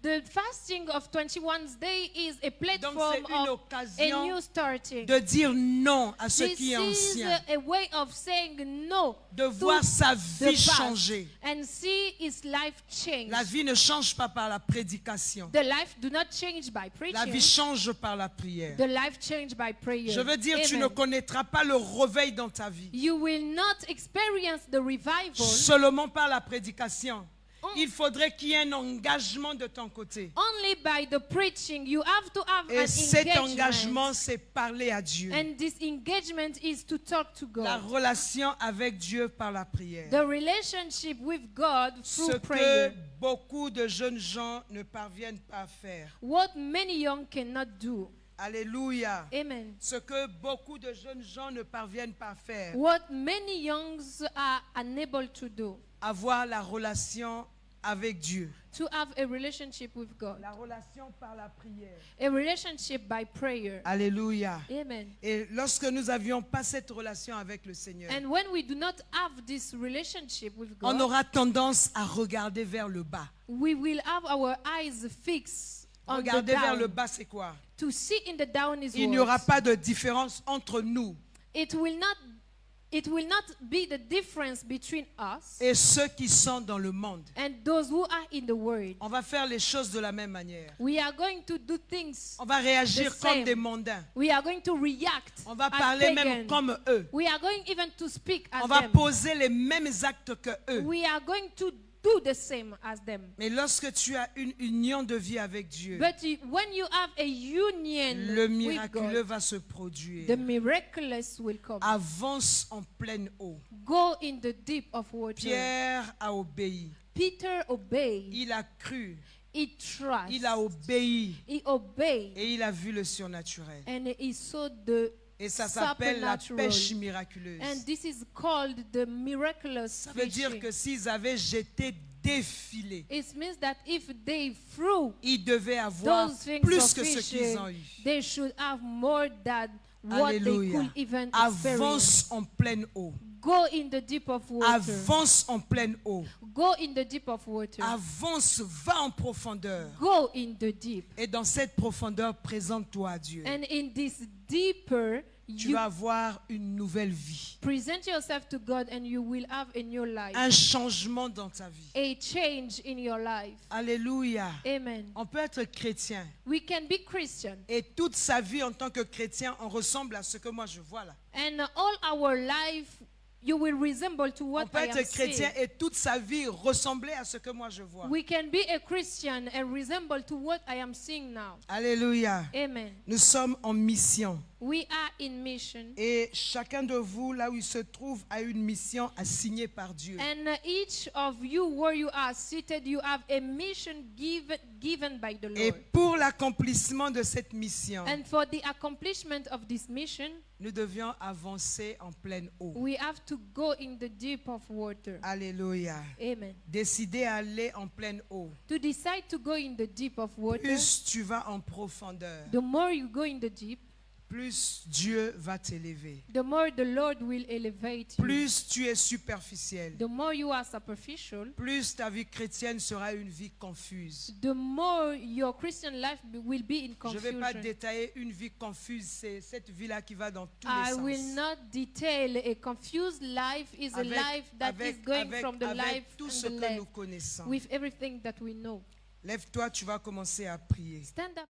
[SPEAKER 2] The fasting of 21 day is a
[SPEAKER 1] Donc
[SPEAKER 2] platform
[SPEAKER 1] c'est une
[SPEAKER 2] of a
[SPEAKER 1] occasion
[SPEAKER 2] new starting.
[SPEAKER 1] de dire non à ce
[SPEAKER 2] This
[SPEAKER 1] qui est
[SPEAKER 2] is
[SPEAKER 1] ancien,
[SPEAKER 2] a way of saying no
[SPEAKER 1] de
[SPEAKER 2] to
[SPEAKER 1] voir sa
[SPEAKER 2] the
[SPEAKER 1] vie
[SPEAKER 2] past
[SPEAKER 1] changer.
[SPEAKER 2] and see his life change.
[SPEAKER 1] La vie ne change pas par la prédication.
[SPEAKER 2] The life do not change by
[SPEAKER 1] La vie
[SPEAKER 2] preaching.
[SPEAKER 1] change par la prière.
[SPEAKER 2] The life change by prayer.
[SPEAKER 1] Je veux dire, tu ne
[SPEAKER 2] Amen.
[SPEAKER 1] connaîtras pas le réveil dans ta vie
[SPEAKER 2] You will not experience the revival
[SPEAKER 1] seulement par la prédication. Il faudrait qu'il y ait un engagement de ton côté.
[SPEAKER 2] only by the preaching. You have to have
[SPEAKER 1] Et
[SPEAKER 2] an
[SPEAKER 1] cet
[SPEAKER 2] engagement.
[SPEAKER 1] engagement, c'est parler à Dieu.
[SPEAKER 2] And this engagement is to talk to
[SPEAKER 1] La
[SPEAKER 2] God.
[SPEAKER 1] relation avec Dieu par la prière.
[SPEAKER 2] The relationship with God
[SPEAKER 1] Ce
[SPEAKER 2] through
[SPEAKER 1] que
[SPEAKER 2] prayer.
[SPEAKER 1] beaucoup de jeunes gens ne parviennent pas à faire.
[SPEAKER 2] What many young cannot do.
[SPEAKER 1] Alléluia.
[SPEAKER 2] Amen.
[SPEAKER 1] Ce que beaucoup de jeunes gens ne parviennent pas à faire.
[SPEAKER 2] What many youngs are unable to do.
[SPEAKER 1] Avoir la relation avec Dieu.
[SPEAKER 2] To have a relationship with God.
[SPEAKER 1] La relation par la prière.
[SPEAKER 2] A relationship by prayer.
[SPEAKER 1] Alléluia.
[SPEAKER 2] Amen.
[SPEAKER 1] Et lorsque nous n'avions pas cette relation avec le Seigneur,
[SPEAKER 2] And when we do not have this relationship with
[SPEAKER 1] on
[SPEAKER 2] God,
[SPEAKER 1] aura tendance à regarder vers le bas.
[SPEAKER 2] we will have our eyes fixed on the
[SPEAKER 1] Regarder vers le
[SPEAKER 2] down.
[SPEAKER 1] bas, c'est quoi?
[SPEAKER 2] To see in the down is
[SPEAKER 1] Il n'y aura
[SPEAKER 2] what?
[SPEAKER 1] pas de différence entre nous
[SPEAKER 2] It will not be the difference between us
[SPEAKER 1] et ceux qui sont dans le monde.
[SPEAKER 2] and those who are in the world.
[SPEAKER 1] On va faire les choses de la même manière.
[SPEAKER 2] We are going to do things.
[SPEAKER 1] On va réagir
[SPEAKER 2] The
[SPEAKER 1] comme
[SPEAKER 2] same.
[SPEAKER 1] des mondains.
[SPEAKER 2] We are going to react.
[SPEAKER 1] On va
[SPEAKER 2] as
[SPEAKER 1] parler
[SPEAKER 2] pagan.
[SPEAKER 1] même comme eux.
[SPEAKER 2] We are going even to speak as
[SPEAKER 1] On va
[SPEAKER 2] them.
[SPEAKER 1] poser les mêmes actes que eux.
[SPEAKER 2] We are going to do the same as them.
[SPEAKER 1] Mais lorsque tu as une union de vie avec Dieu,
[SPEAKER 2] But when you have a union
[SPEAKER 1] le
[SPEAKER 2] with
[SPEAKER 1] miraculeux
[SPEAKER 2] God,
[SPEAKER 1] va se produire.
[SPEAKER 2] the miraculous will come.
[SPEAKER 1] Avance en pleine eau.
[SPEAKER 2] Go in the deep of water.
[SPEAKER 1] Pierre a obéi.
[SPEAKER 2] Peter obeyed.
[SPEAKER 1] Il a cru.
[SPEAKER 2] He trusted.
[SPEAKER 1] Il a obéi.
[SPEAKER 2] He obeyed.
[SPEAKER 1] Et il a vu le surnaturel.
[SPEAKER 2] And he saw the
[SPEAKER 1] Et ça s'appelle la
[SPEAKER 2] supernatural.
[SPEAKER 1] pêche miraculeuse.
[SPEAKER 2] And this is called the miraculous
[SPEAKER 1] Ça veut dire
[SPEAKER 2] fishing.
[SPEAKER 1] que s'ils avaient jeté défilé,
[SPEAKER 2] It means that if they threw
[SPEAKER 1] ils devaient avoir
[SPEAKER 2] those things
[SPEAKER 1] plus
[SPEAKER 2] of
[SPEAKER 1] que ce
[SPEAKER 2] fishing,
[SPEAKER 1] qu'ils ont eu.
[SPEAKER 2] they should have more than what they
[SPEAKER 1] Alléluia.
[SPEAKER 2] could even experience.
[SPEAKER 1] Avance en pleine eau.
[SPEAKER 2] Go in the deep of water.
[SPEAKER 1] Avance en pleine eau.
[SPEAKER 2] Go in the deep of water.
[SPEAKER 1] Avance, va en profondeur.
[SPEAKER 2] Go in the deep.
[SPEAKER 1] Et dans cette profondeur, présente-toi à Dieu.
[SPEAKER 2] And in this deeper,
[SPEAKER 1] Tu
[SPEAKER 2] you
[SPEAKER 1] vas avoir une nouvelle vie.
[SPEAKER 2] present yourself to God and you will have a new life.
[SPEAKER 1] Un changement dans ta vie.
[SPEAKER 2] A change in your life.
[SPEAKER 1] Alléluia.
[SPEAKER 2] Amen.
[SPEAKER 1] On peut être chrétien.
[SPEAKER 2] We can be Christian.
[SPEAKER 1] Et toute sa vie en tant que chrétien, on ressemble à ce que moi je vois là.
[SPEAKER 2] And all our life, you will resemble to
[SPEAKER 1] On
[SPEAKER 2] what
[SPEAKER 1] peut
[SPEAKER 2] I am
[SPEAKER 1] être chrétien
[SPEAKER 2] seeing.
[SPEAKER 1] et toute sa vie ressembler à ce que moi je vois.
[SPEAKER 2] We can be a Christian and resemble to what I am seeing now.
[SPEAKER 1] Alléluia.
[SPEAKER 2] Amen.
[SPEAKER 1] Nous sommes en mission.
[SPEAKER 2] We are in mission.
[SPEAKER 1] Et chacun de vous, là où il se trouve, a une mission assignée par Dieu.
[SPEAKER 2] And each of you, where you are seated, you have a mission given by the
[SPEAKER 1] Et
[SPEAKER 2] Lord.
[SPEAKER 1] pour l'accomplissement de cette mission,
[SPEAKER 2] And for the accomplishment of this mission,
[SPEAKER 1] nous devions avancer en pleine eau.
[SPEAKER 2] we have to go in the deep of water.
[SPEAKER 1] Alléluia.
[SPEAKER 2] Amen.
[SPEAKER 1] Décider d'aller en pleine eau.
[SPEAKER 2] To decide to go in the deep of water,
[SPEAKER 1] Plus tu vas en profondeur,
[SPEAKER 2] the more you go in the deep,
[SPEAKER 1] plus Dieu va t'élever.
[SPEAKER 2] the more the Lord will elevate you.
[SPEAKER 1] Plus tu es superficiel,
[SPEAKER 2] The more you are superficial,
[SPEAKER 1] plus ta vie chrétienne sera une vie confuse.
[SPEAKER 2] the more your Christian life will be in
[SPEAKER 1] Je ne vais pas
[SPEAKER 2] confusion.
[SPEAKER 1] détailler une vie confuse, c'est cette vie-là qui va dans tous les
[SPEAKER 2] I
[SPEAKER 1] sens.
[SPEAKER 2] will not detail. A confused life is a life that is going from the life
[SPEAKER 1] tout ce
[SPEAKER 2] and the
[SPEAKER 1] que nous
[SPEAKER 2] left
[SPEAKER 1] connaissons.
[SPEAKER 2] with everything that we know.
[SPEAKER 1] Lève-toi, tu vas commencer à prier.
[SPEAKER 2] Stand up.